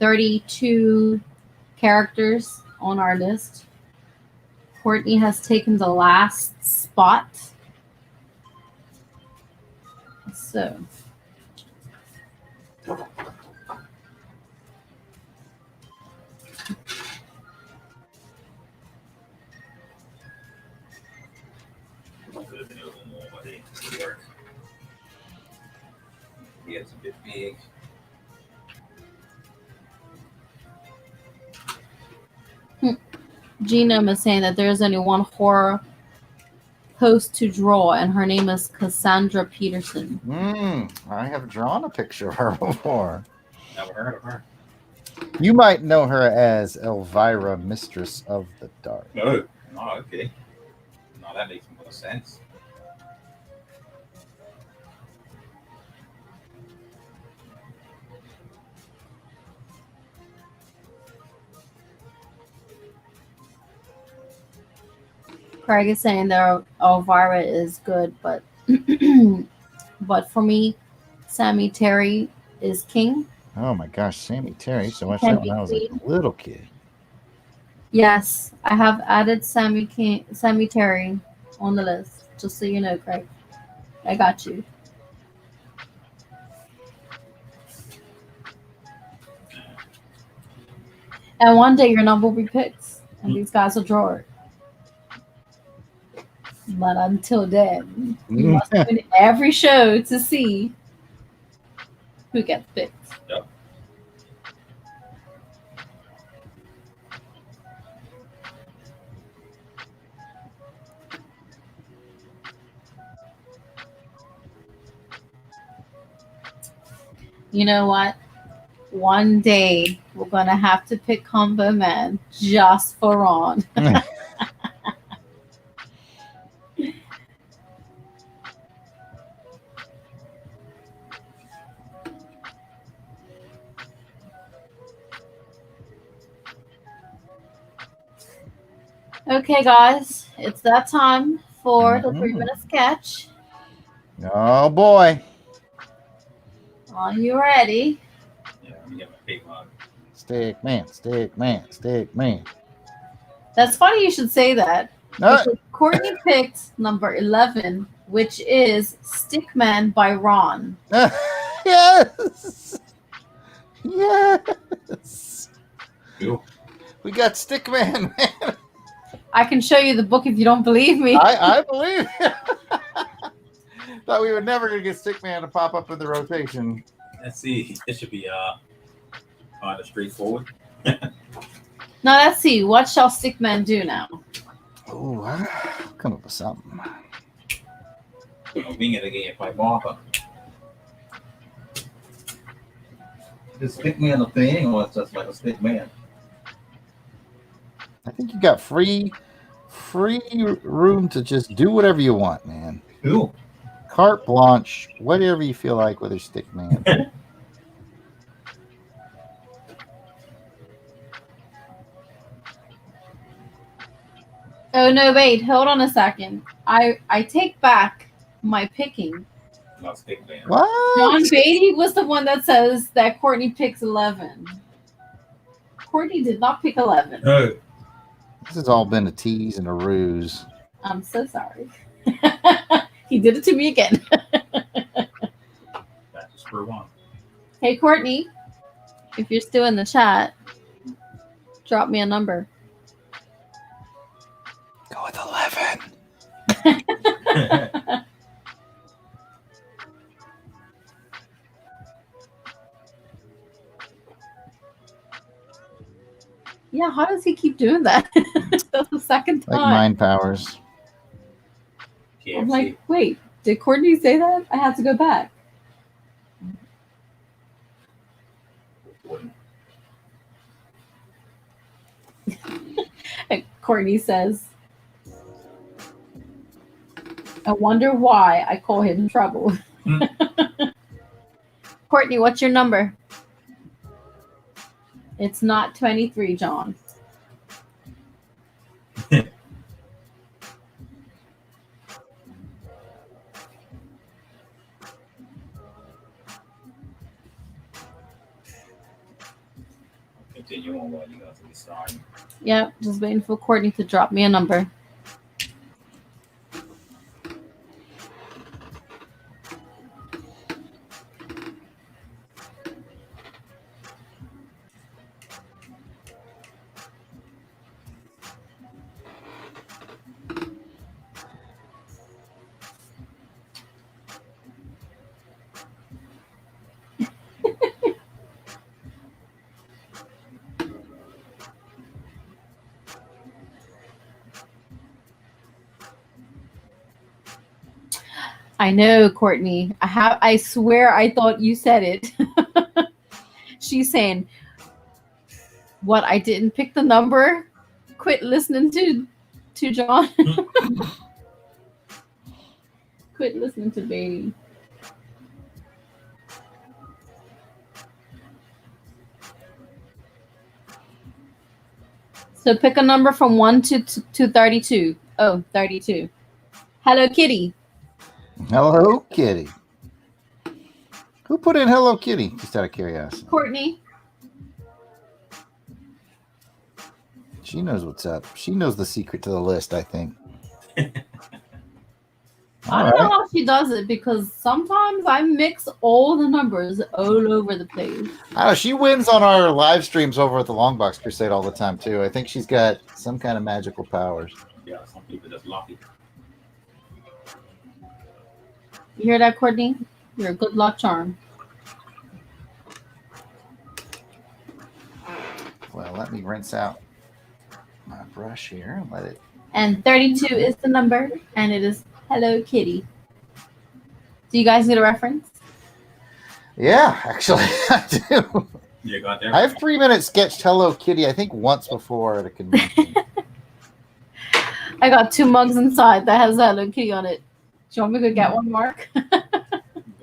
32 characters on our list. Courtney has taken the last spot. So. It's a bit big. Genome is saying that there's only one horror post to draw, and her name is Cassandra Peterson. I have drawn a picture of her before. Never heard of her. You might know her as Elvira, Mistress of the Dark. Oh, okay. No, that makes more sense. Craig is saying that Elvira is good, but but for me, Sammy Terry is king. Oh my gosh, Sammy Terry. I used to watch Can that when I was like a little kid. Yes, I have added Sammy Terry on the list, just so you know, Craig. I got you. And one day your number will be picked, and these guys will draw it. But until then, you must tune in every show to see who gets picked. Yep. You know what? One day we're gonna have to pick Combo Man just for Ron. Okay, guys, it's that time for the 3-minute sketch. Oh boy. Are you ready? Yeah, let me get my paper on. Stick man, stick man, stick man. That's funny you should say that. Because Courtney picked number 11, which is Stickman by Ron. Yes. Yes. Cool. We got Stickman, man. I can show you the book if you don't believe me. I believe it. Thought we were never going to get Stickman to pop up in the rotation. Let's see. This should be kind of straightforward. Now let's see. What shall Stickman do now? Oh, I'll come up with something. Being in the game by marker. Is Stickman a thing, or it's just like a Stickman? think you got free room to just do whatever you want, man. Cool. Carte blanche, whatever you feel like with your stick, man. Oh no, wait, hold on a second. I take back my picking. Not stick man. What? John Beatty was the one that says that Courtney picks 11. Courtney did not pick 11. No. This has all been a tease and a ruse. I'm so sorry. He did it to me again. That's just for one. Hey, Courtney, if you're still in the chat, drop me a number. Go with 11. Yeah, how does he keep doing that? That's the second time. Like mind powers. I'm like, wait, did Courtney say that? I had to go back. And Courtney says, I wonder why I call him trouble. Courtney, what's your number? It's not 23, John. Continue on while you guys are deciding. Yep, just waiting for Courtney to drop me a number. I know, Courtney. I swear I thought you said it. She's saying, what, I didn't pick the number? Quit listening to John. Quit listening to Baby. So pick a number from 1 to 32. Oh, 32. Hello, Kitty. Hello, Kitty. Who put in Hello Kitty? Just out of curiosity. Courtney. She knows what's up. She knows the secret to the list, I think. I don't know how she does it because sometimes I mix all the numbers all over the place. I know she wins on our live streams over at the Longbox Crusade all the time too. I think she's got some kind of magical powers. Yeah, some people just lucky. You hear that, Courtney? You're a good luck charm. Well, let me rinse out my brush here and let it. And 32 is the number, and it is Hello Kitty. Do you guys need a reference? Yeah, actually, I do. You got there? I have 3 minutes sketched Hello Kitty, I think once before at a convention. I got 2 mugs inside that has Hello Kitty on it. Do you want me to go get one, Mark? Yeah,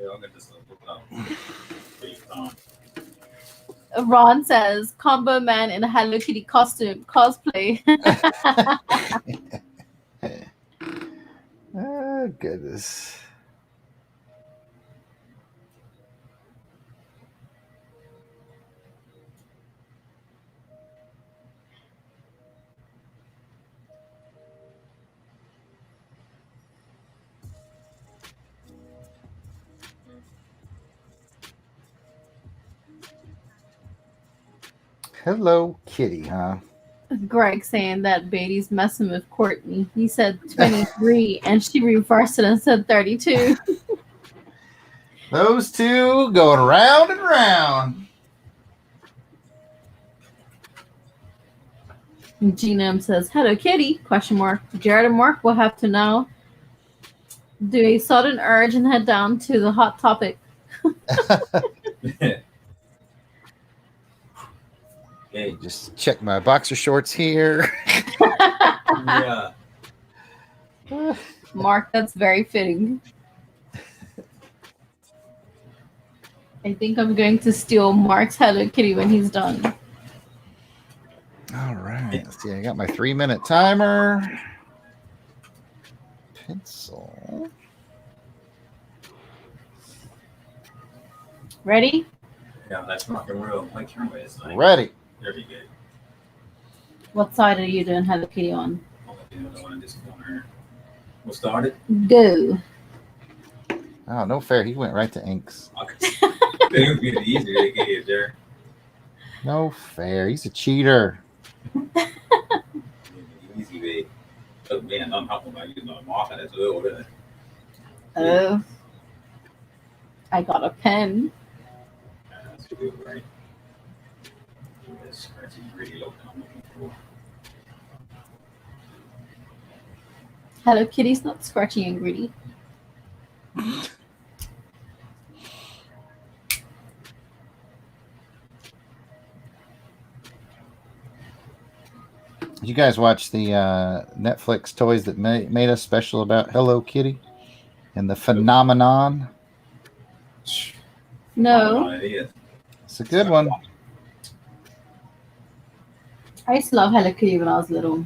I'll get this up. Ron says, Combo Man in a Hello Kitty costume cosplay. Oh, goodness. Hello Kitty, huh? Greg saying that Beatty's messing with Courtney. He said 23, and she reversed it and said 32. Those two going round and round. Genome says, Hello Kitty, question mark. Jarrod and Mark will have to now do a sudden urge and head down to the hot topic. Hey, just check my boxer shorts here. Yeah. Mark, that's very fitting. I think I'm going to steal Mark's Hello Kitty when he's done. All right. Let's see. I got my 3-minute timer. Pencil. Ready? Yeah, that's rock and roll. My camera is like, Ready. there we go. What side are you doing Hello Kitty on? I'll let you know the one in this corner. We'll start it. Go. Oh, no fair. He went right to inks. Okay. It would be the easier they gave there. No fair. He's a cheater. Easy way. Oh man, I'm helping by using a marker as well. Really. Oh. I got a pen. That's good, right? This scratchy gritty look I'm looking for. Hello Kitty's not scratchy and gritty. Did you guys watch the Netflix toys that made us special about Hello Kitty and the phenomenon? No. It's a good one. I used to love Hello Kitty when I was little.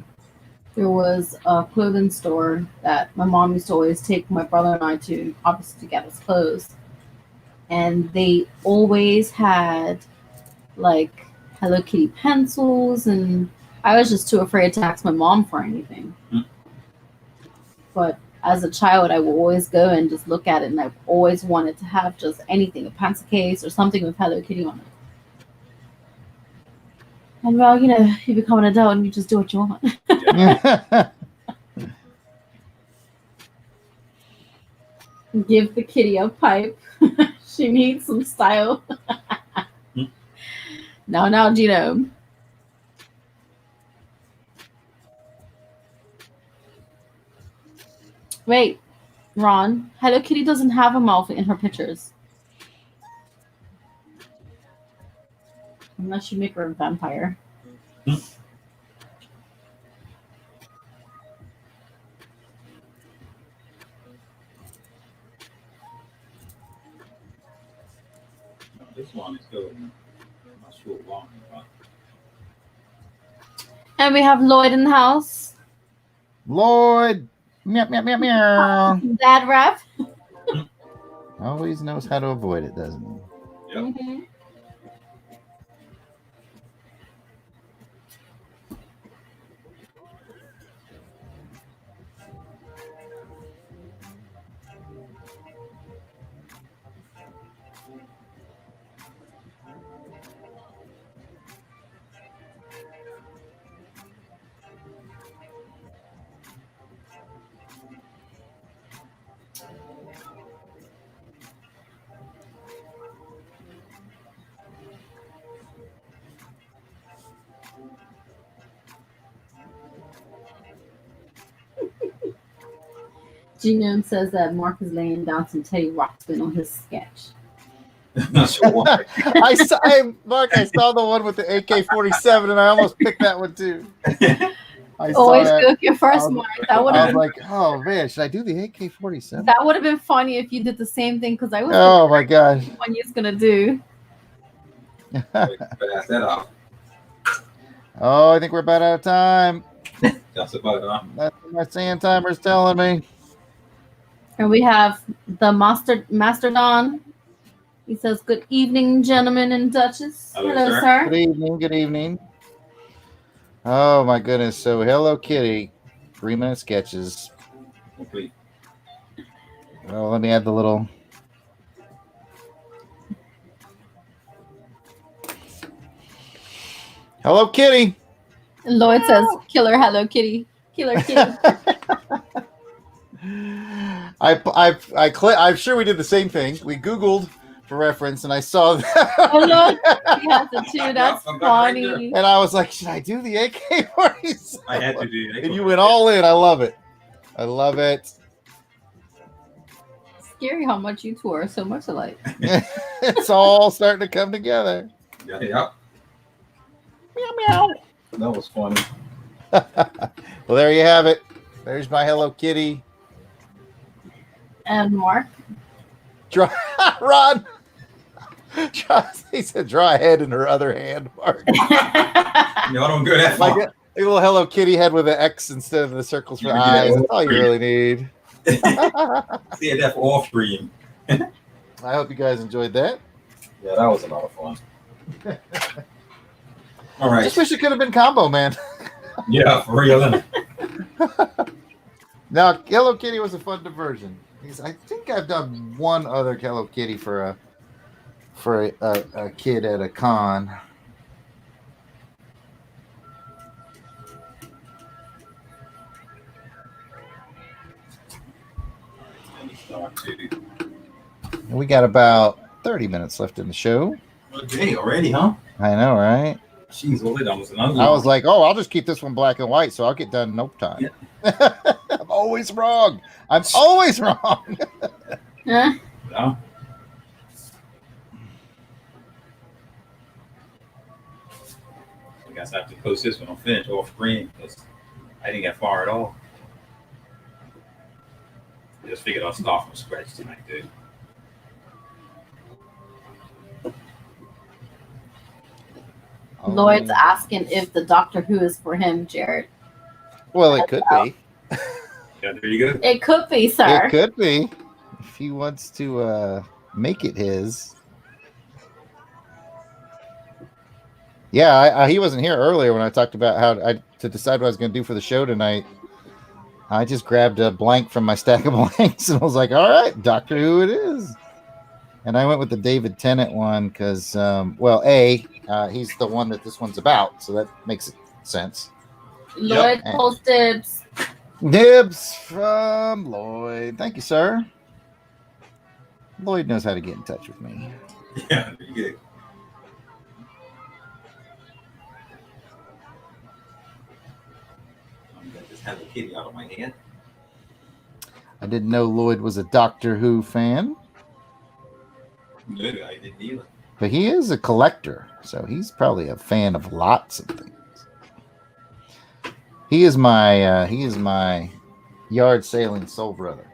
There was a clothing store that my mom used to always take my brother and I to, obviously to get us clothes. And they always had like Hello Kitty pencils, and I was just too afraid to ask my mom for anything. But as a child, I would always go and just look at it, and I always wanted to have just anything, a pencil case or something with Hello Kitty on it. And well, you know, you become an adult and you just do what you want. Give the kitty a pipe. She needs some style. Now, Gino. Wait, Ron. Hello Kitty doesn't have a mouth in her pictures. Unless you make her a vampire. This one is good. I'm not sure why. And we have Lloyd in the house. Lloyd. Meow, meow, meow, meow. Dad rap. Always knows how to avoid it, doesn't he? Yep. Mm-hmm. Genome says that Mark is laying down some Teddy Ruxpin on his sketch. Not sure why. I saw the one with the AK-47, and I almost picked that one too. I saw Always that. go with your first, Mark. That I would was have like, oh man, should I do the AK-47? that would have been funny if you did the same thing, because I was Oh my god. the one you're gonna do. Pass that off. Oh, I think we're about out of time. Just about, huh? That's what my sand timer's telling me. And we have the Mastodon. He says, "Good evening, gentlemen and Duchess." Hello, Hello, sir. sir. Good evening. Good evening. Oh my goodness. So Hello Kitty, 3-minute sketches. Complete. Oh, let me add the little. Hello Kitty. Lloyd says, "Killer Hello Kitty, Killer Kitty." I'm sure we did the same thing. We Googled for reference, and I saw that. Oh look, he has it too. That's I'm right there. funny. And I was like, should I do the AK-47? I had to do that. And you went all in. I love it. I love it. Scary how much you two are so much alike. It's all starting to come together. Yeah. Meow meow. That was funny. Well, there you have it. There's my Hello Kitty. And Mark. Ron. He said, "Draw a head in her other hand, Mark." No, I don't go that Like far. a little Hello Kitty head with an X instead of the circles for eyes. That's all you really need. See that for off stream. I hope you guys enjoyed that. Yeah, that was a lot of fun. All right. Just wish it could have been combo, man. Yeah, for real. Isn't it? Now, Hello Kitty was a fun diversion. I think I've done one other Hello Kitty for a kid at a con. We got about 30 minutes left in the show. Okay, already, huh? I know, right? Jeez, well, it almost another I was like, oh, I'll just keep this one black and white, so I'll get done in no time. Yeah. I'm always wrong. I'm always wrong. Huh? No. I guess I have to post this when I'm finished off screen because I didn't get far at all. I just figured I'll start from scratch tonight, dude. Lloyd's asking if the Doctor Who is for him, Jared. Well, it could be. Yeah, there you go. It could be, sir. It could be. If he wants to make it his. Yeah, he wasn't here earlier when I talked about how to decide what I was going to do for the show tonight. I just grabbed a blank from my stack of blanks and I was like, all right, Doctor Who it is. And I went with the David Tennant one because, he's the one that this one's about. So that makes sense. Lloyd Yep. pulls dibs. Dibs from Lloyd. Thank you, sir. Lloyd knows how to get in touch with me. Yeah, there you go. I'm going to just have the kitty out of my hand. I didn't know Lloyd was a Doctor Who fan, No, I didn't either. but he is a collector, so he's probably a fan of lots of things. He is my yard sailing soul brother.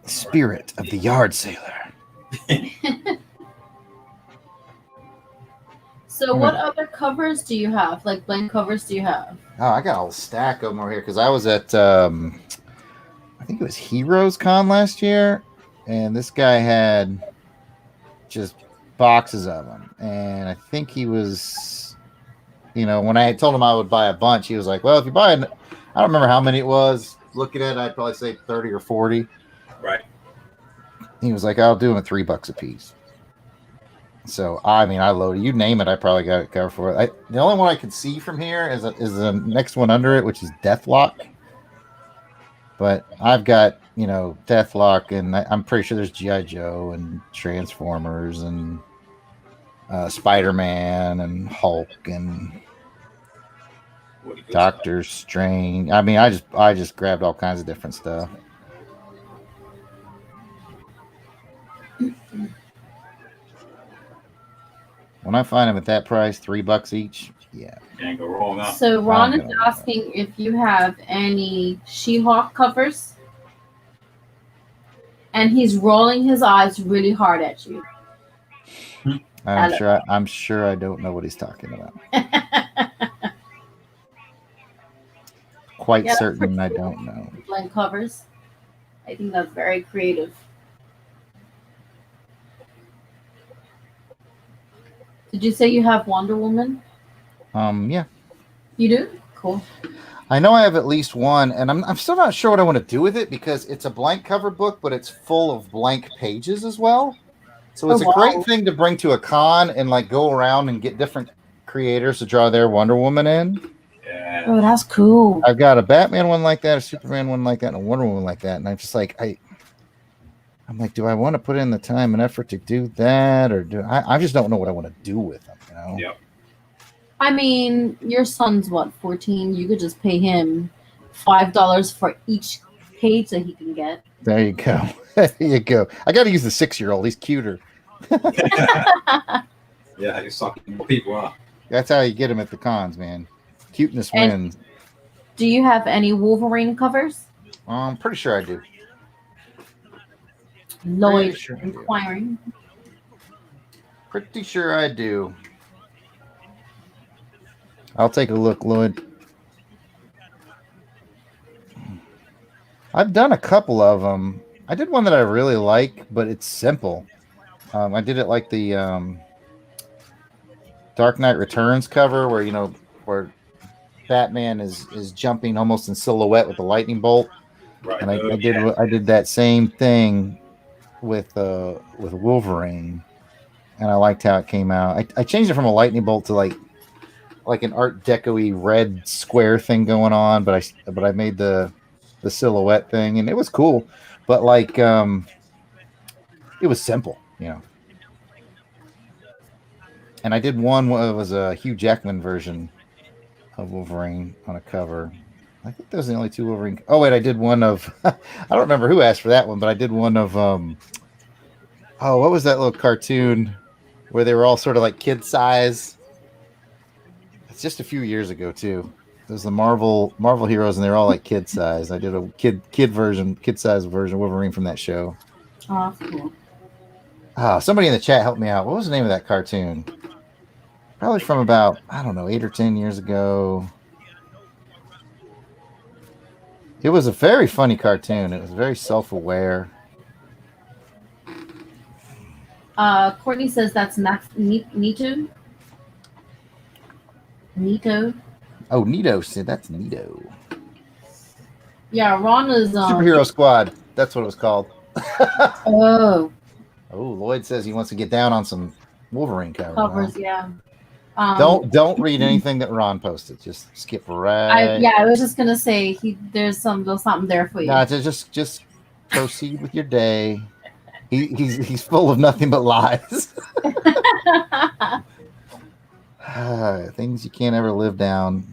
Spirit of the yard sailor. So what other covers do you have? Like blank covers do you have? Oh, I got a whole stack of them over here because I was at I think it was Heroes Con last year, and this guy had just boxes of them. And I think he was, when I told him I would buy a bunch, he was like, well, if you buy I don't remember how many it was. Looking at it, I'd probably say 30 or 40. Right. He was like, I'll do them at $3 a piece. So, I loaded. You name it, I probably got it covered for it. The only one I can see from here is the next one under it, which is Deathlock. But I've got, Deathlock, and I'm pretty sure there's G.I. Joe and Transformers and Spider-Man and Hulk and Doctor Strange. I just grabbed all kinds of different stuff. When I find them at that price, $3 each, yeah. Can't go wrong now. So Ron is asking if you have any She-Hulk covers. And he's rolling his eyes really hard at you. I'm sure I don't know what he's talking about. Quite certain I don't know. Blank covers. I think that's very creative. Did you say you have Wonder Woman? Yeah. You do? Cool. I know I have at least one, and I'm still not sure what I want to do with it because it's a blank cover book, but it's full of blank pages as well. So it's a great thing to bring to a con and go around and get different creators to draw their Wonder Woman in. Yeah. Oh, that's cool. I've got a Batman one like that, a Superman one like that, and a Wonder Woman like that, and I'm just I'm like, do I want to put in the time and effort to do that, or I just don't know what I want to do with them, Yep. Your son's 14? You could just pay him $5 for each page that he can get. There you go. There you go. I got to use the 6-year-old. He's cuter. Yeah, you're sucking more people up. That's how you get them at the cons, man. Cuteness And- wins. Do you have any Wolverine covers? I'm pretty sure I do. Lloyd sure I do. inquiring. Pretty sure I do. I'll take a look, Lloyd. I've done a couple of them. I did one that I really like, but it's simple. I did it like the Dark Knight Returns cover, where Batman is jumping almost in silhouette with the lightning bolt, Right. and I did that same thing with Wolverine, and I liked how it came out. I changed it from a lightning bolt to like an Art Deco-y red square thing going on, but I made the silhouette thing, and it was cool, but it was simple, And I did one where it was a Hugh Jackman version of Wolverine on a cover. I think those are the only two Wolverine. Oh wait, I did one of I don't remember who asked for that one, but I did one of what was that little cartoon where they were all sort of like kid size? It's just a few years ago too. It was the Marvel heroes, and they're all like kid size. I did a kid size version of Wolverine from that show. Oh, cool. Somebody in the chat helped me out. What was the name of that cartoon? Probably from about, I don't know, 8 or 10 years ago. It was a very funny cartoon. It was very self-aware. Courtney says that's Nito. Nito. Oh, Nito said that's Nito. Yeah, Ron is Superhero Squad. That's what it was called. Oh, Lloyd says he wants to get down on some Wolverine covers. Yeah. Don't read anything that Ron posted. Just skip right. I was just gonna say there's something there for you. No, just proceed with your day. He's full of nothing but lies. Things you can't ever live down.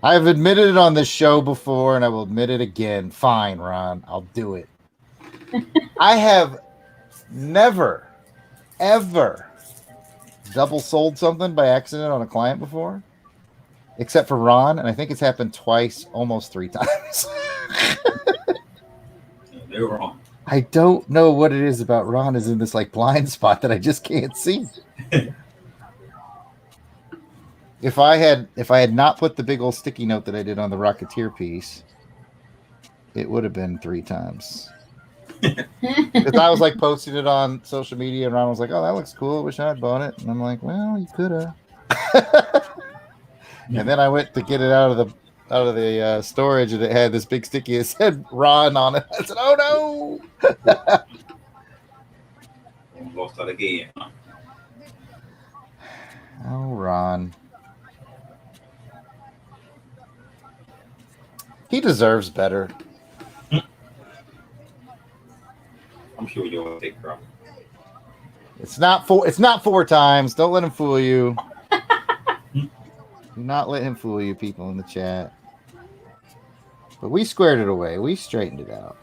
I've admitted it on this show before, and I will admit it again. Fine, Ron, I'll do it. I have never, ever double sold something by accident on a client before, except for Ron, and I think it's happened twice, almost 3 times. They were wrong. I don't know what it is about Ron is in this like blind spot that I just can't see. If I had not put the big old sticky note that I did on the Rocketeer piece, it would have been 3 times. Because I was like posting it on social media, and Ron was like, "Oh, that looks cool. I wish I had bought it." And I'm like, "Well, you could have." And then I went to get it out of the storage, and it had this big sticky. It said Ron on it. I said, "Oh no!" Lost that again. Oh, Ron. He deserves better. I'm sure you'll take care of it. It's not 4 times. Don't let him fool you. Do not let him fool you, people in the chat. But we squared it away. We straightened it out.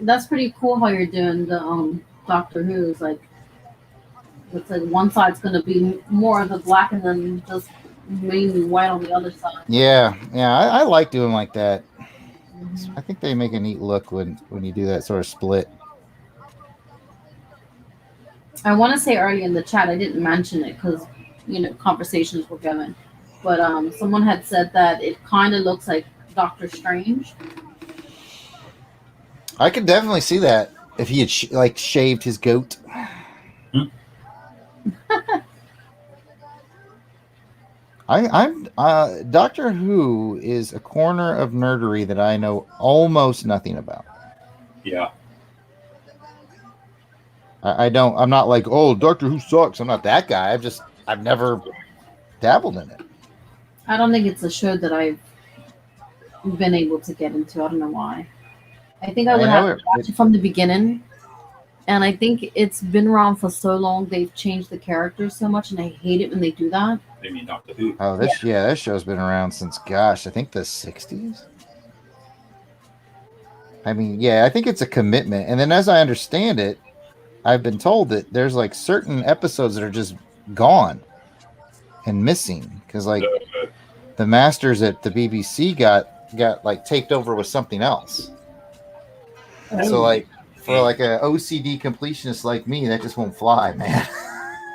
That's pretty cool how you're doing the Doctor Who's like it's like one side's gonna be more of the black and then just mainly white on the other side. Yeah, I like doing like that. I think they make a neat look when you do that sort of split. I want to say earlier in the chat, I didn't mention it because conversations were going, but someone had said that it kind of looks like Doctor Strange. I could definitely see that if he had shaved his goat. I'm Doctor Who is a corner of nerdery that I know almost nothing about. Yeah. I'm not like, oh, Doctor Who sucks. I'm not that guy. I've never dabbled in it. I don't think it's a show that I've been able to get into. I don't know why. I think I I would know have to watch it from the beginning. And I think it's been around for so long. They've changed the characters so much, and I hate it when they do that. They mean Doctor Who. Oh, this show's been around since, gosh, I think the 60s. I mean, yeah, I think it's a commitment. And then as I understand it, I've been told that there's like certain episodes that are just gone and missing because like the masters at the BBC got like taped over with something else. So like for like a OCD completionist like me, that just won't fly, man.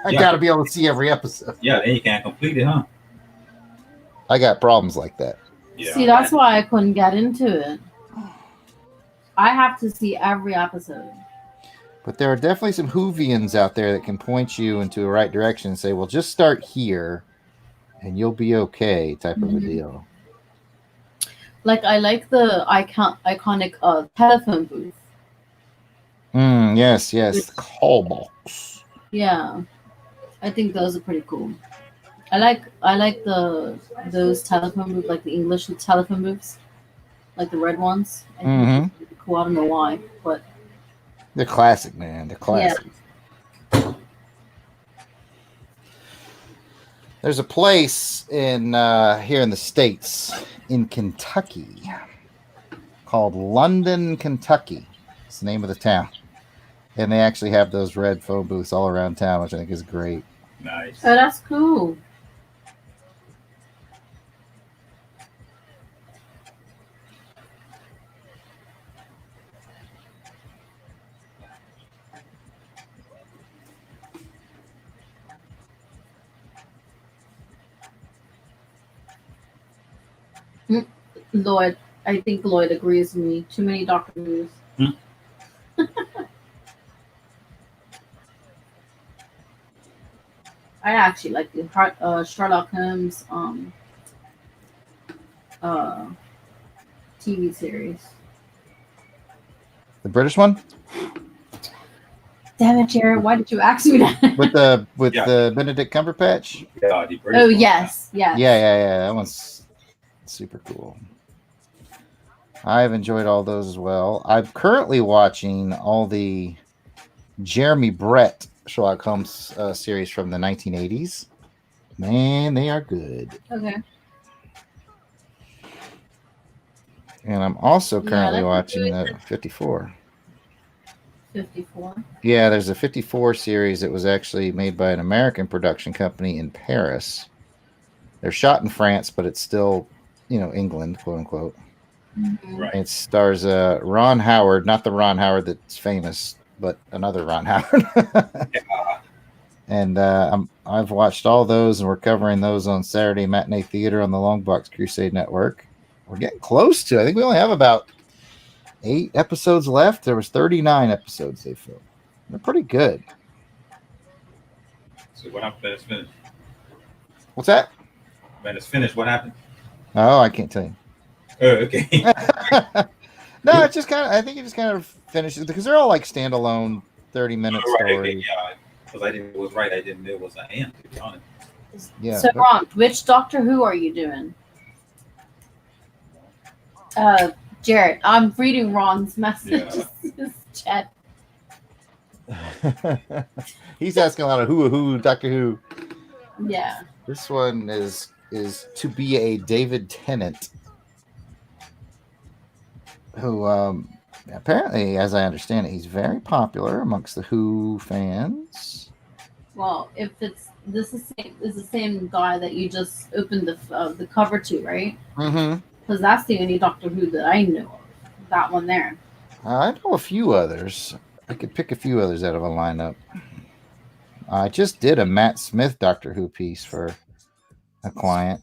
I gotta be able to see every episode. Yeah, then you can't complete it, huh? I got problems like that. Yeah, see, that's why I couldn't get into it. I have to see every episode. But there are definitely some Whovians out there that can point you into the right direction and say, well, just start here and you'll be okay, type of a deal. Like, I like the iconic telephone booth. Yes, the call box. Yeah, I think those are pretty cool. I like those telephone booths, like the English telephone booths, like the red ones. I think they're pretty cool. I don't know why, but they're classic, man. They're classic. Yeah. There's a place in here in the States, in Kentucky, called London, Kentucky. It's the name of the town. And they actually have those red phone booths all around town, which I think is great. Nice. Oh, that's cool. Lloyd, I think Lloyd agrees with me. Too many Doctor Who's. I actually like the Sherlock Holmes TV series. The British one? Damn it, Jared! Why did you ask me that? with the Benedict Cumberbatch? Yeah, the British oh one, yes. Yeah. That one's super cool. I've enjoyed all those as well. I'm currently watching all the Jeremy Brett Sherlock Holmes series from the 1980s. Man, they are good. Okay. And I'm also currently watching the 54. 54? Yeah, there's a 54 series that was actually made by an American production company in Paris. They're shot in France, but it's still, England, quote unquote. Mm-hmm. Right. It stars Ron Howard, not the Ron Howard that's famous, but another Ron Howard. And I've watched all those, and we're covering those on Saturday Matinee Theater on the Longbox Crusade Network. We're getting close to. I think we only have about 8 episodes left. There was 39 episodes they filmed. They're pretty good. So what happened when it's finished? What's that? When it's finished, what happened? Oh, I can't tell you. Oh, okay. No, it's just kind of. I think it just kind of finishes because they're all like standalone 30-minute stories. Okay, yeah, because I didn't. It was right. I didn't know it was a hand. To be honest. Yeah. So Ron, which Doctor Who are you doing? Jared, I'm reading Ron's messages. Chat. He's asking a lot of who Doctor Who. Yeah. This one is to be a David Tennant, who apparently, as I understand it, he's very popular amongst the Who fans. Well, if this is the same guy that you just opened the cover to, right? Mm-hmm. Because that's the only Doctor Who that I know of. That one there. I know a few others. I could pick a few others out of a lineup. I just did a Matt Smith Doctor Who piece for a client.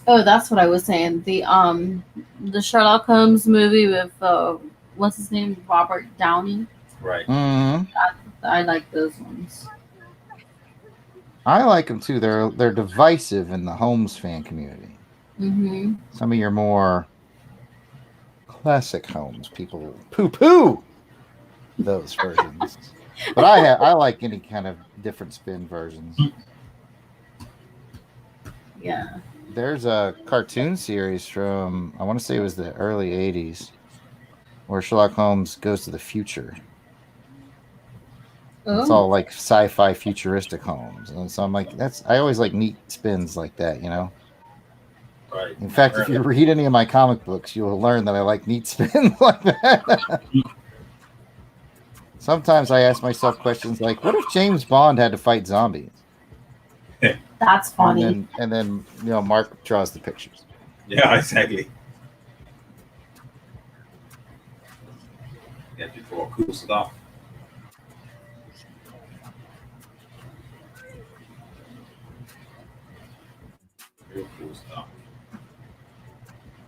Oh, that's what I was saying. The Sherlock Holmes movie with what's his name? Robert Downey. Right. Mm-hmm. I like those ones. I like them too. They're divisive in the Holmes fan community. Mm-hmm. Some of your more classic Holmes people poo-poo those versions. But I like any kind of different spin versions. Yeah. There's a cartoon series from, I want to say it was the early 80s, where Sherlock Holmes goes to the future. It's all Oh, like sci-fi futuristic Holmes. And so I'm like, I always like neat spins like that, you know? Right. In fact, if you read any of my comic books, you'll learn that I like neat spins like that. Sometimes I ask myself questions like, what if James Bond had to fight zombies? that's funny. And then you know, Mark draws the pictures. Yeah, exactly. You have to draw cool stuff. Real cool stuff.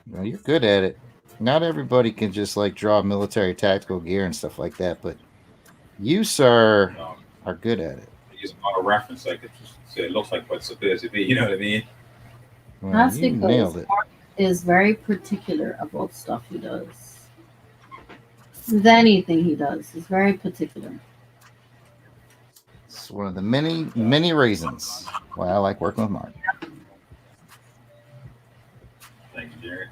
Well, you're good at it. Not everybody can just like draw military tactical gear and stuff like that, but you, sir, are good at it. I use a lot of reference, like it looks like what's supposed to be. You know what I mean? Well, That's you because nailed it. Mark is very particular about stuff he does. With anything he does, he's very particular. It's one of the many reasons why I like working with Mark. Thank you, Jarrod.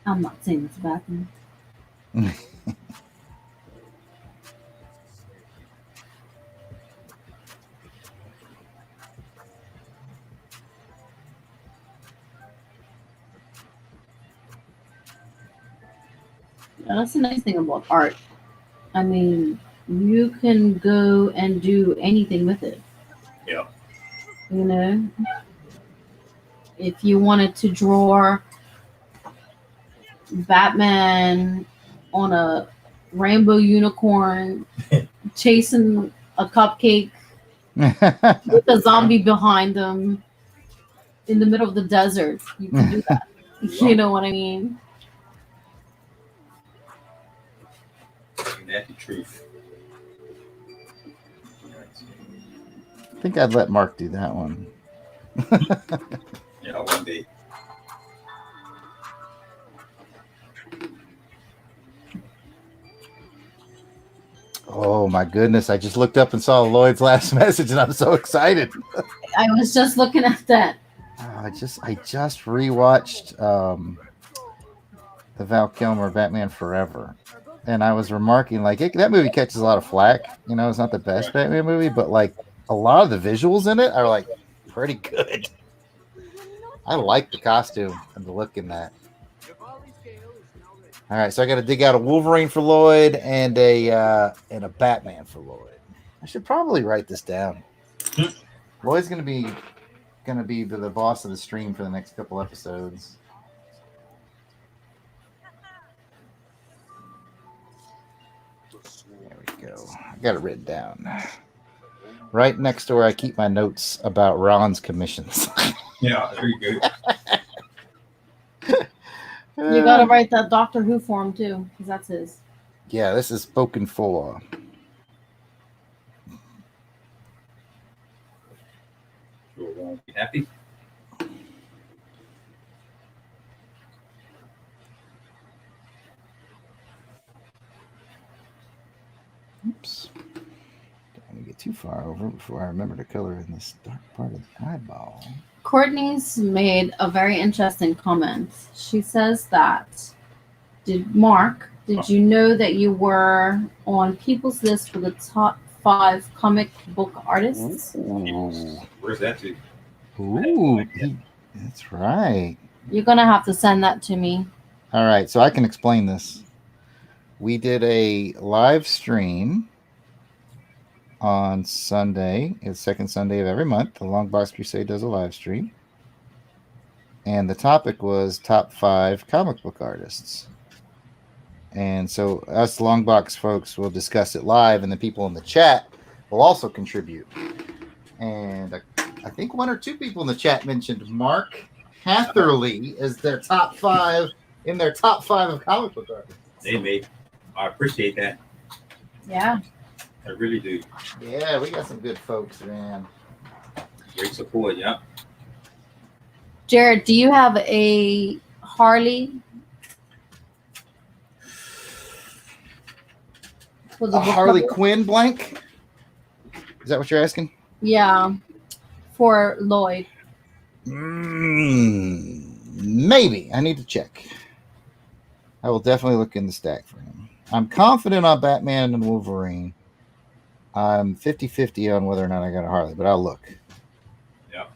I'm not saying it's a bad thing. Yeah, that's the nice thing about art. I mean, you can go and do anything with it. Yeah. You know, if you wanted to draw Batman on a rainbow unicorn chasing a cupcake with a zombie behind them in the middle of the desert, you can do that. You know what I mean? That's the truth. I think I'd let Mark do that one. Yeah, one day. Oh my goodness! I just looked up and saw Lloyd's last message, and I'm so excited. I was just looking at that. I just rewatched the Val Kilmer Batman Forever, and I was remarking like that movie catches a lot of flack. You know, it's not the best Batman movie, but like a lot of the visuals in it are like pretty good. I like the costume and the look in that. All right, so I got to dig out a Wolverine for Lloyd and a Batman for Lloyd. I should probably write this down. Lloyd's gonna be the boss of the stream for the next couple episodes. There we go. I got it written down. Right next to where I keep my notes about Ron's commissions. Yeah, very good. You gotta write that Doctor Who form too, because that's his. Yeah, this is spoken for. Sure won't be happy. Oops. Don't want to get too far over before I remember to color in this dark part of the eyeball. Courtney's made a very interesting comment. She says that, did you know that you were on people's list for the top 5 comic book artists? Ooh, Where's that to? Ooh, that's right. You're gonna have to send that to me. All right, so I can explain this. We did a live stream on Sunday. It's the second Sunday of every month. The Long Box Crusade does a live stream. And the topic was top 5 comic book artists. And so us Longbox folks will discuss it live, and the people in the chat will also contribute. And I think 1 or 2 people in the chat mentioned Mark Hatherley as their top 5 in their top 5 of comic book artists. I appreciate that. Yeah. I really do. Yeah, we got some good folks, man. Great support, yeah. Jarrod, do you have a Harley? For the A book Harley cover? Quinn blank? Is that what you're asking? Yeah. For Lloyd. Maybe. I need to check. I will definitely look in the stack for him. I'm confident on Batman and Wolverine. I'm 50-50 on whether or not I got a Harley, but I'll look. Yeah.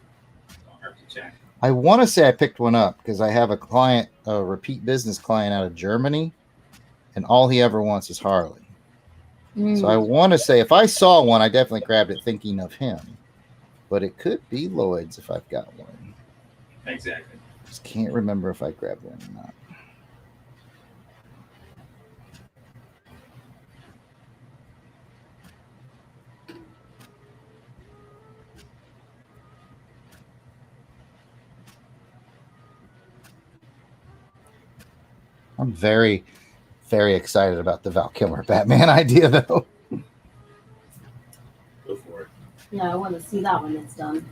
Don't hurt to check. I want to say I picked one up because I have a client, a repeat business client out of Germany, and all he ever wants is Harley. So I want to say if I saw one, I definitely grabbed it thinking of him. But it could be Lloyd's if I've got one. Exactly. Just can't remember if I grabbed one or not. I'm very, very excited about the Val Kilmer Batman idea, though. Go for it. Yeah, I want to see that when it's done.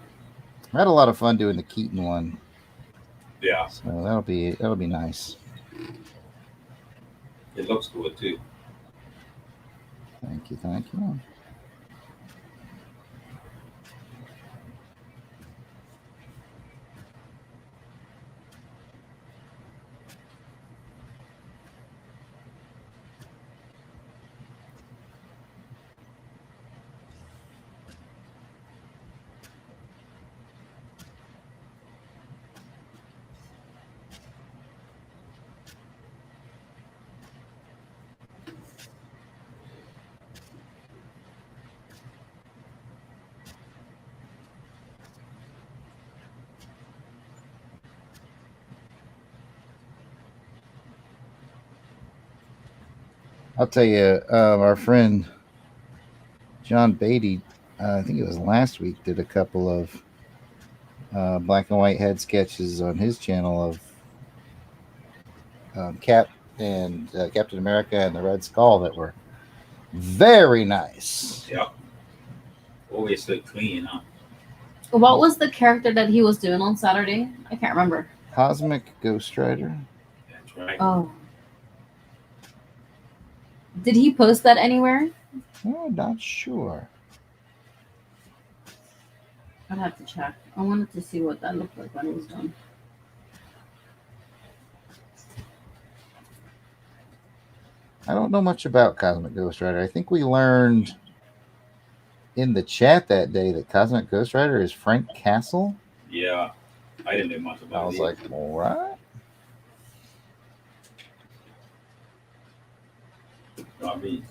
I had a lot of fun doing the Keaton one. Yeah. So that'll be nice. It looks good too. Thank you. I'll tell you, our friend John Beatty, I think it was last week, did a couple of black and white head sketches on his channel of Cap and Captain America and the Red Skull that were very nice. Yep. Always so clean, huh? What was the character that he was doing on Saturday? I can't remember. Cosmic Ghost Rider. That's right. Oh. Did he post that anywhere? Oh, not sure. I'd have to check. I wanted to see what that looked like when it was done. I don't know much about Cosmic Ghost Rider. I think we learned in the chat that day that Cosmic Ghost Rider is Frank Castle. Yeah. I didn't know much about it. I was like, all right. Not me.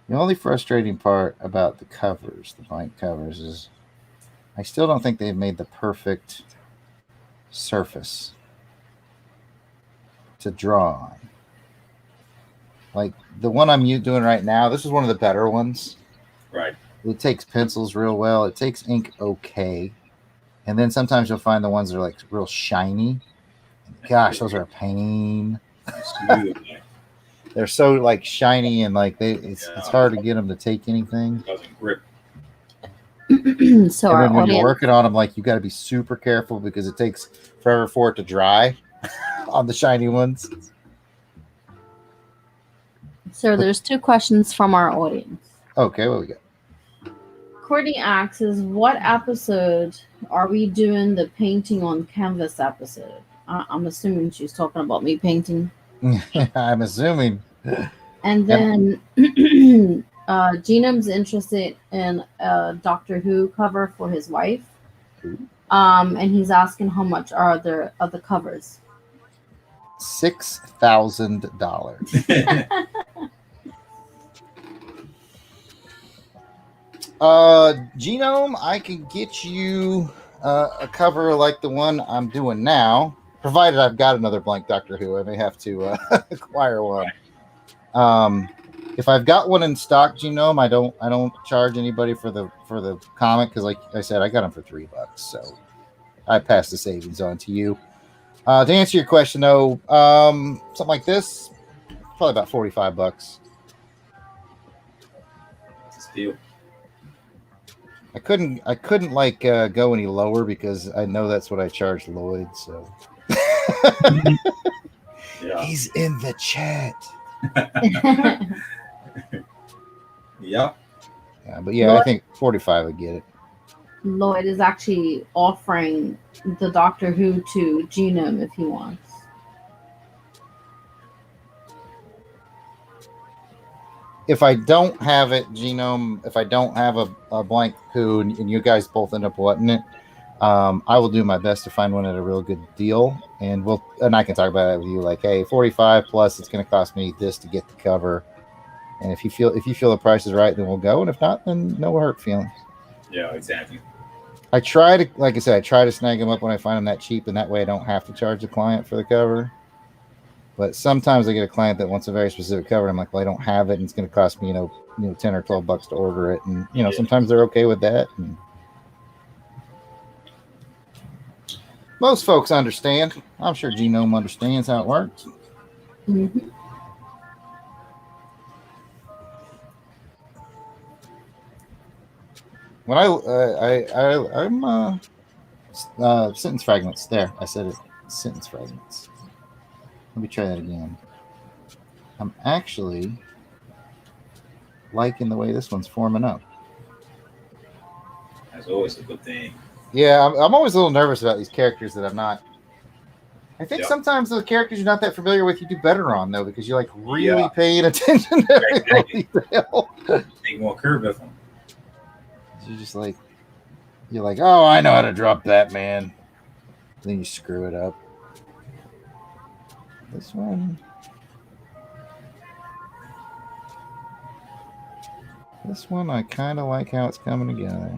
The only frustrating part about the covers, the blank covers, is I still don't think they've made the perfect surface to draw on. Like the one I'm doing right now, this is one of the better ones. Right. It takes pencils real well. It takes ink okay. And then sometimes you'll find the ones that are like real shiny. Gosh, those are a pain. Smooth. They're so like shiny and like it's hard to get them to take anything. It doesn't grip. So and our then when you're audience, working on them, like you got to be super careful because it takes forever for it to dry on the shiny ones. so there's 2 questions from our audience. Okay, what we got? Courtney asks, what episode are we doing the painting on canvas episode? I'm assuming she's talking about me painting. I'm assuming. And then Genome's interested in a Doctor Who cover for his wife. And he's asking how much are the covers. $6,000. Genome, I can get you a cover like the one I'm doing now provided I've got another blank Doctor Who, I may have to acquire one. If I've got one in stock, Genome, I don't charge anybody for the comic because, like I said, I got them for $3, so I pass the savings on to you. To answer your question, though, something like this, probably about $45. Steal. I couldn't like go any lower because I know that's what I charged Lloyd. So Yeah. He's in the chat. Yep. Yeah, but yeah, I think 45 would get it. Lloyd is actually offering the Doctor Who to Genome if he wants. If I don't have it, Genome, if I don't have a blank Who and you guys both end up wanting it, I will do my best to find one at a real good deal, and I can talk about it with you. Like, hey, 45 plus, it's going to cost me this to get the cover, and if you feel the price is right, then we'll go, and if not, then no hurt feelings. Yeah, exactly. I try to snag them up when I find them that cheap, and that way I don't have to charge the client for the cover. But sometimes I get a client that wants a very specific cover. I'm like, well, I don't have it, and it's going to cost me, $10 or $12 to order it, and sometimes they're okay with that. And most folks understand. I'm sure Genome understands how it works. Mm-hmm. When I'm sentence fragments. There, I said it. Sentence fragments. Let me try that again. I'm actually liking the way this one's forming up. That's always a good thing. Yeah, I'm always a little nervous about these characters that I'm not. I think sometimes the characters you're not that familiar with, you do better on, though, because you're like really paying attention to every detail. Take more curve with them. You're just like, oh, I know how to drop that, man. Then you screw it up. This one. I kind of like how it's coming together.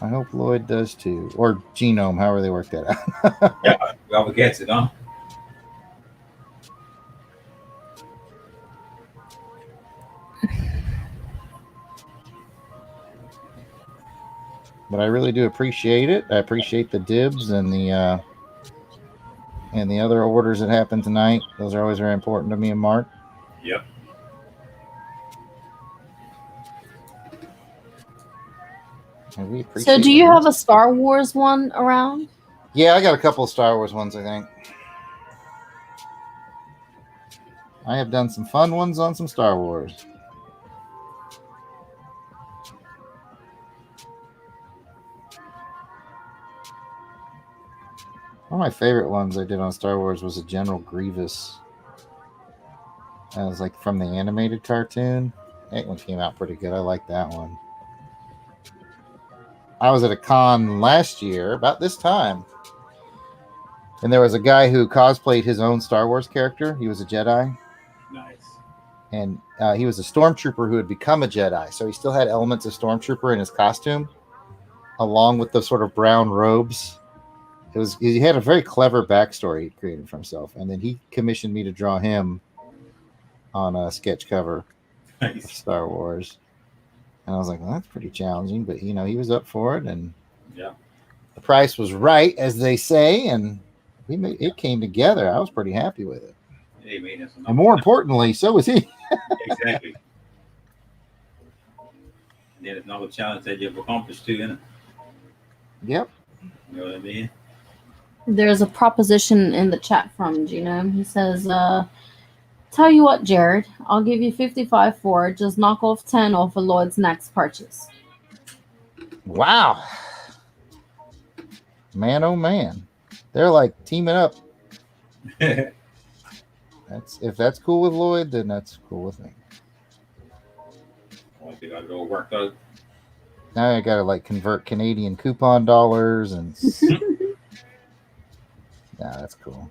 I hope Lloyd does too, or Genome, however they work that out. Yeah, whoever gets it, huh? But I really do appreciate it. I appreciate the dibs and the other orders that happened tonight. Those are always very important to me and Mark. Yep. So, do you have a Star Wars one around? Yeah, I got a couple of Star Wars ones, I think. I have done some fun ones on some Star Wars. One of my favorite ones I did on Star Wars was a General Grievous. That was like from the animated cartoon. That one came out pretty good. I like that one. I was at a con last year, about this time, and there was a guy who cosplayed his own Star Wars character. He was a Jedi. Nice. And he was a stormtrooper who had become a Jedi. So he still had elements of stormtrooper in his costume, along with the sort of brown robes. He had a very clever backstory he created for himself. And then he commissioned me to draw him on a sketch cover of Star Wars. And I was like, well, that's pretty challenging. But, he was up for it. And the price was right, as they say. And it came together. I was pretty happy with it. Hey, man, and more importantly, so was he. Exactly. And then another challenge that you've accomplished too, isn't it? Yep. You know what I mean? There's a proposition in the chat from Genome. He says, tell you what, Jarrod, I'll give you 55 for it. Just knock off 10 off of Lloyd's next purchase. Wow. Man, oh man. They're like teaming up. If that's cool with Lloyd, then that's cool with me. Well, they got it all worked out. Now I gotta like convert Canadian coupon dollars and that's cool.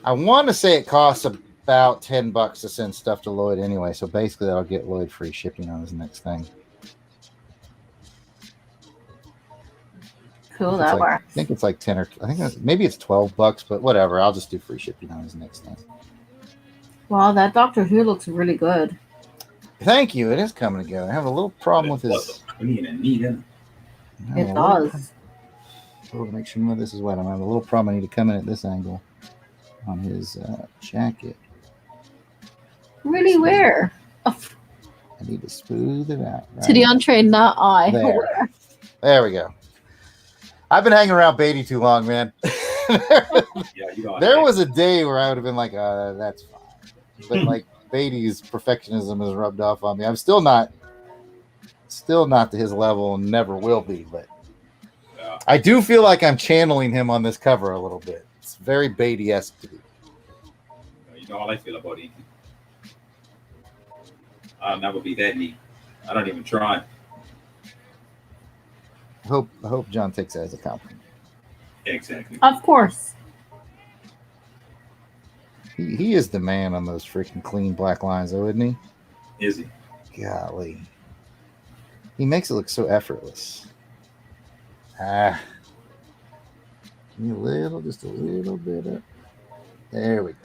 I want to say it costs about $10 to send stuff to Lloyd anyway, so basically that'll get Lloyd free shipping on his next thing. Cool, that I works. think it's like 10 or I think maybe it's $12, but whatever. I'll just do free shipping on his next thing. Wow, that Doctor Who looks really good. Thank you. It is coming together. I have a little problem with his. It does. To make sure none of this is wet. I'm having a little problem. I need to come in at this angle on his jacket. Really, where? Oh, I need to smooth it out. Right? to the untrained not eye. There we go. I've been hanging around Beatty too long, man. There was a day where I would have been like, that's fine. But like Beatty's perfectionism has rubbed off on me. I'm still not to his level and never will be, but I do feel like I'm channeling him on this cover a little bit. It's very Beatty-esque to me. You know how I feel about Ethan. I'll never be that neat. I don't even try. I hope John takes that as a compliment. Exactly. Of course. He is the man on those freaking clean black lines, though, isn't he? Is he? Golly. He makes it look so effortless. Just a little bit up. There we go.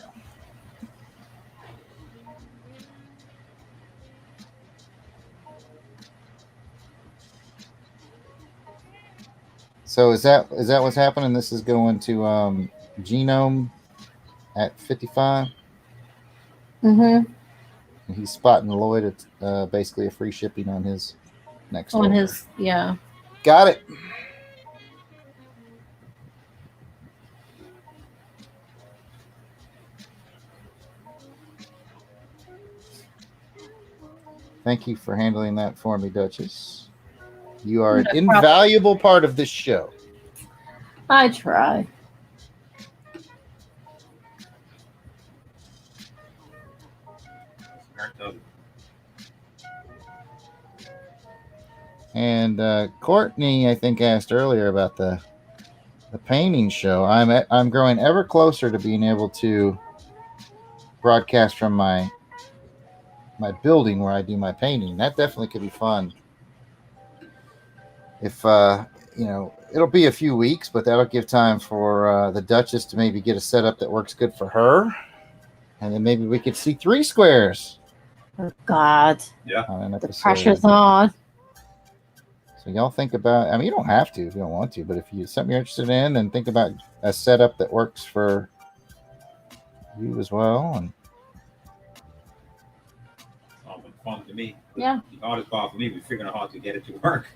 So is that what's happening? This is going to Genome at 55. Mm-hmm. And he's spotting Lloyd at basically a free shipping on his next On order. his, yeah. Got it. Thank you for handling that for me, Duchess. You are an invaluable part of this show. I try. And Courtney, I think, asked earlier about the painting show. I'm growing ever closer to being able to broadcast from my building where I do my painting. That definitely could be fun. If it'll be a few weeks, but that'll give time for the Duchess to maybe get a setup that works good for her, and then maybe we could see 3 squares. Oh God. Yeah. The pressure's on. So y'all think about. I mean, you don't have to if you don't want to, but if you something you're interested in, then think about a setup that works for you as well. And fun to me. Yeah. The hardest part for me was figuring out how to get it to work.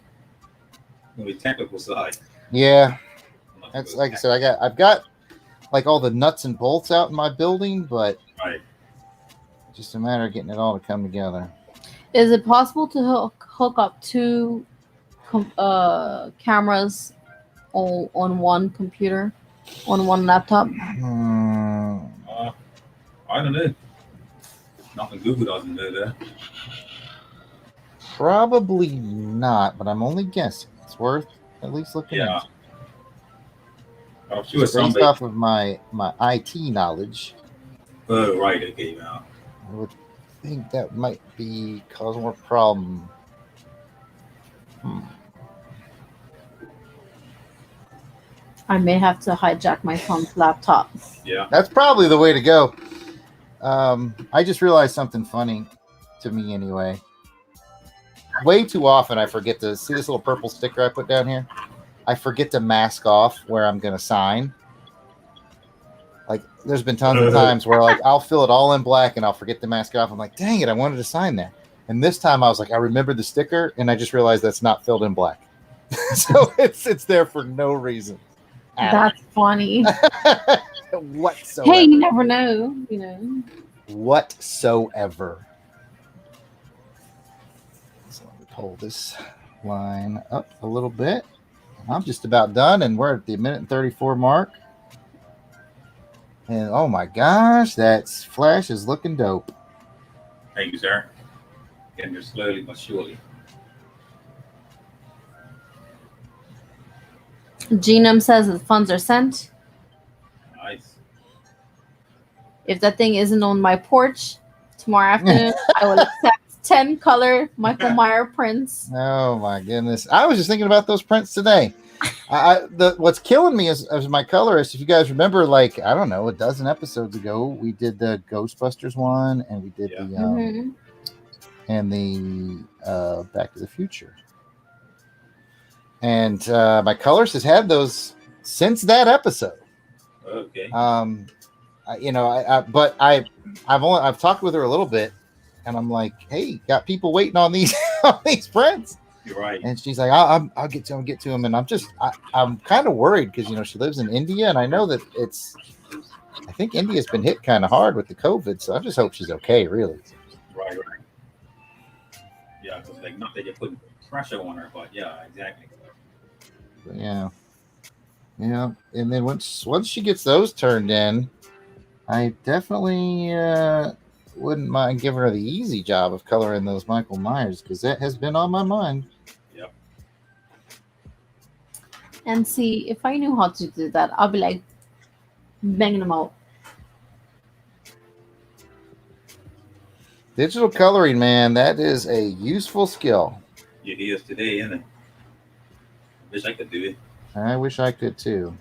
On the technical side. Yeah. That's like I said, I've got like all the nuts and bolts out in my building, but it's just a matter of getting it all to come together. Is it possible to hook up 2 cameras on one computer, on one laptop? I don't know. Nothing Google doesn't do that. Probably not, but I'm only guessing. It's worth at least looking into. I'm sure based off of my IT knowledge. Oh, right. Okay, now. I would think that might be cause more problem. I may have to hijack my phone's laptop. Yeah. That's probably the way to go. I just realized something funny to me anyway. Way too often I forget to see this little purple sticker I put down here. I forget to mask off where I'm going to sign. Like there's been tons of times where like I'll fill it all in black and I'll forget to mask it off. I'm like, dang it, I wanted to sign there. And this time I was like, I remembered the sticker and I just realized that's not filled in black. So it's there for no reason. That's funny. Whatsoever. Hey, you never know, Whatsoever. So let me pull this line up a little bit. I'm just about done, and we're at the 1:34 mark. And oh my gosh, that flash is looking dope. Thank you, sir. Getting there slowly but surely. Genome says the funds are sent. Nice. If that thing isn't on my porch tomorrow afternoon, I will accept 10 color Michael Meyer prints. Oh my goodness! I was just thinking about those prints today. What's killing me is as my colorist. If you guys remember, like I don't know, a dozen episodes ago, we did the Ghostbusters one, and we did the and the Back to the Future. And my colorist has had those since that episode. Okay. But I've talked with her a little bit, and I'm like, hey, got people waiting on these on these prints. You're right. And she's like, I'll get to him, and I'm kind of worried because she lives in India, and I know that I think India's been hit kind of hard with the COVID, so I just hope she's okay, really. Right. Yeah, because not that you're putting pressure on her, but yeah, exactly. But yeah. And then once she gets those turned in, I definitely wouldn't mind giving her the easy job of coloring those Michael Myers because that has been on my mind. Yep. And see, if I knew how to do that, I'll be like banging them out. Digital coloring, man, that is a useful skill. It is today, isn't it? Wish I could do it. I wish I could too.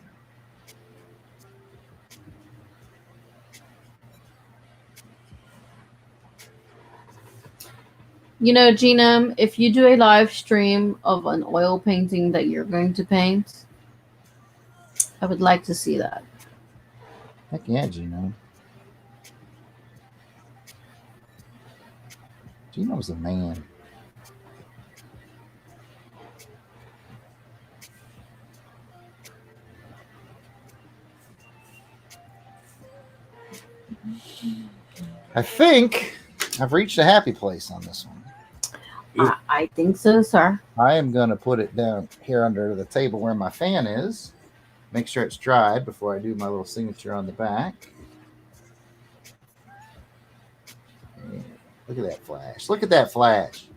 Gina, if you do a live stream of an oil painting that you're going to paint, I would like to see that. Heck yeah, Gino. Gino's a man. I think I've reached a happy place on this one. I think so, sir. I am going to put it down here under the table where my fan is. Make sure it's dried before I do my little signature on the back. Yeah, look at that flash. Look at that flash.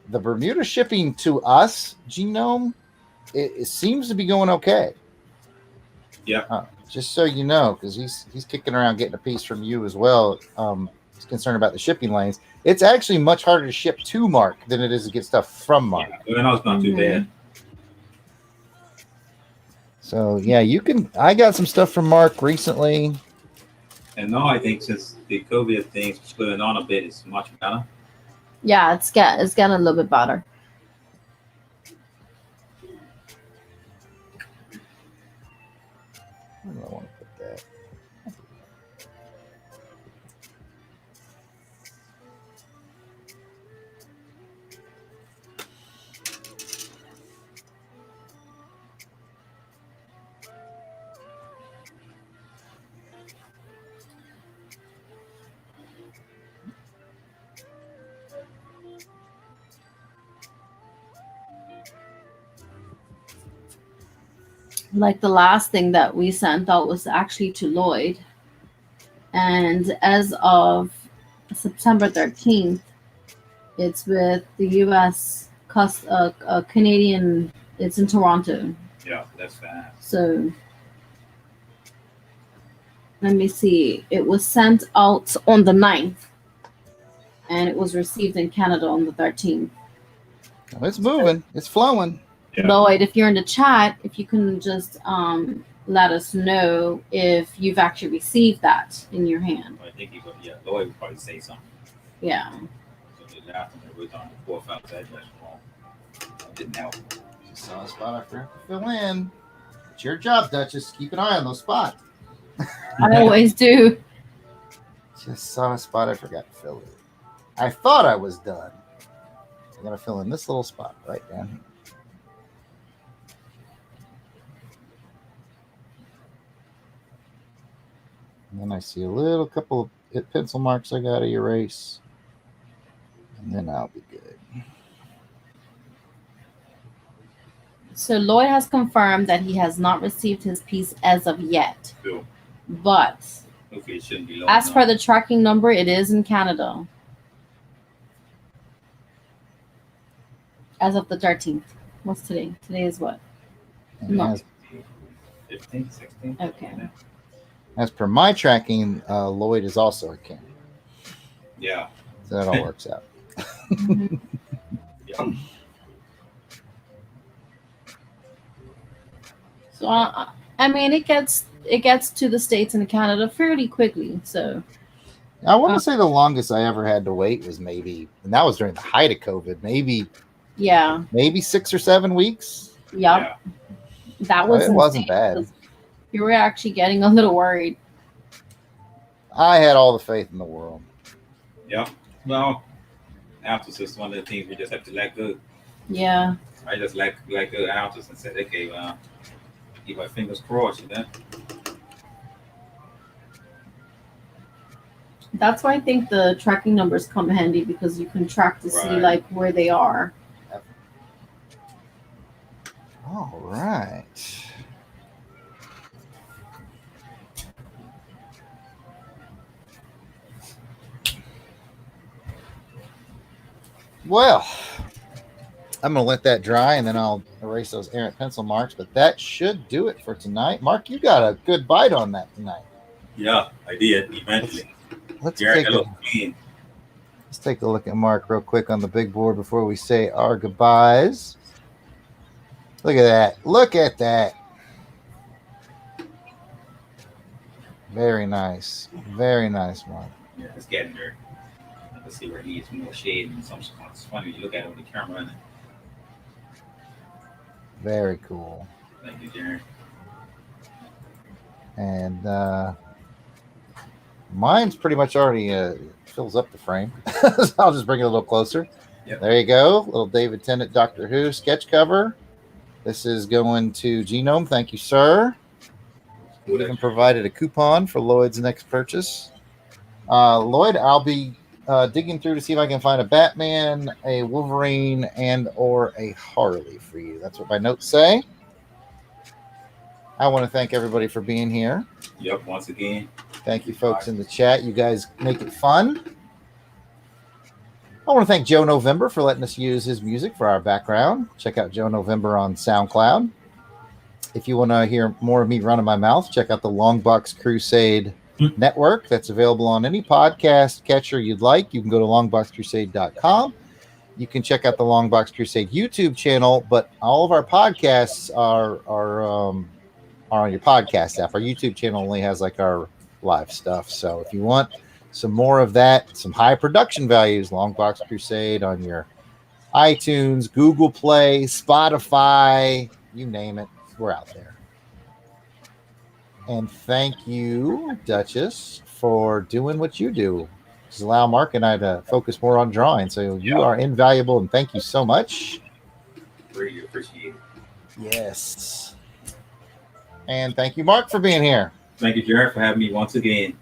The Bermuda shipping to us, Genome, it seems to be going okay. Yeah. Just so you know, because he's kicking around getting a piece from you as well. He's concerned about the shipping lanes. It's actually much harder to ship to Mark than it is to get stuff from Mark. Yeah, no, it's not too bad. So yeah, you can. I got some stuff from Mark recently. And now I think since the COVID thing's slowing on a bit, it's much better. Yeah, it's getting a little bit better. Where do I want to put that? Like the last thing that we sent out was actually to Lloyd. And as of September 13th, it's with the U.S. Canadian, it's in Toronto. Yeah, that's fast. So let me see. It was sent out on the 9th. And it was received in Canada on the 13th. Oh, it's moving. It's flowing. Yeah. Lloyd, if you're in the chat, if you can just let us know if you've actually received that in your hand. I think Lloyd would probably say something. Yeah. So the last time it was on the 4-5 address wrong. It didn't help. Just saw a spot I forgot to fill in. It's your job, Duchess. Keep an eye on those spots. I always do. Just saw a spot I forgot to fill in. I thought I was done. I'm gonna fill in this little spot right down here. And then I see a little couple of pencil marks I got to erase. And then I'll be good. So Lloyd has confirmed that he has not received his piece as of yet. Cool. But Okay, it shouldn't be long as enough. per the tracking number, it is in Canada. As of the 13th. What's today? Today is what? And No. as, 15, 16. Okay. as per my tracking, Lloyd is also a king. Yeah. So that all works out. Mhm. Yeah. So I mean, it gets to the States and Canada fairly quickly. So I want to say the longest I ever had to wait was maybe, and that was during the height of COVID, maybe yeah, 6 or 7 weeks. yep, Yeah. that was It wasn't insane, bad. 'cause you were actually getting a little worried. I had all the faith in the world. Yeah. Well, Altus is one of the things we just have to let go. Yeah, I just let go Altus and said, okay, well, keep my fingers crossed, you know. that's why I think the tracking numbers come handy because you can track to see Right. like where they are. All right. Well, I'm going to let that dry and then I'll erase those errant pencil marks. But that should do it for tonight. Mark, you got a good bite on that tonight. Yeah, I did eventually. Let's Jarrod, take that a, looked clean. let's take a look at Mark real quick on the big board before we say our goodbyes. Look at that. Look at that. Very nice. Very nice, Mark. Yeah, it's getting there. Let's see where he is more shade and some spots. It's funny when you look at it with the camera and Very cool. thank you, Jarrod. And mine's pretty much already fills up the frame. So I'll just bring it a little closer. Yep. There you go. Little David Tennant Doctor Who sketch cover. This is going to Genome. Thank you, sir. We even provided a coupon for Lloyd's next purchase. Lloyd, I'll be digging through to see if I can find a Batman, a Wolverine, and or a Harley for you. That's what my notes say. I want to thank everybody for being here. Yep, once again. Thank you, folks in the chat. You guys make it fun. I want to thank Joe November for letting us use his music for our background. Check out Joe November on SoundCloud. If you want to hear more of me running my mouth, check out the Longbox Crusade Network. That's available on any podcast catcher you'd like. You can go to longboxcrusade.com. You can check out the Longbox Crusade YouTube channel, but all of our podcasts are on your podcast app. Our YouTube channel only has like our live stuff. So if you want some more of that, some high production values, Longbox Crusade on your iTunes, Google Play, Spotify, you name it, we're out there. And thank you, Duchess, for doing what you do. Just allow Mark and I to focus more on drawing. So you are invaluable, and thank you so much. Really appreciate it. Yes. And thank you, Mark, for being here. Thank you, Jarrod, for having me once again.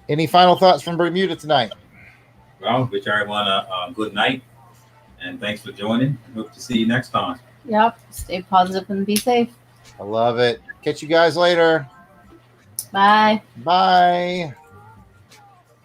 Any final thoughts from Bermuda tonight? Well, wish everyone a good night, and thanks for joining. Hope to see you next time. Yep. Stay positive and be safe. I love it. Catch you guys later. Bye. Bye.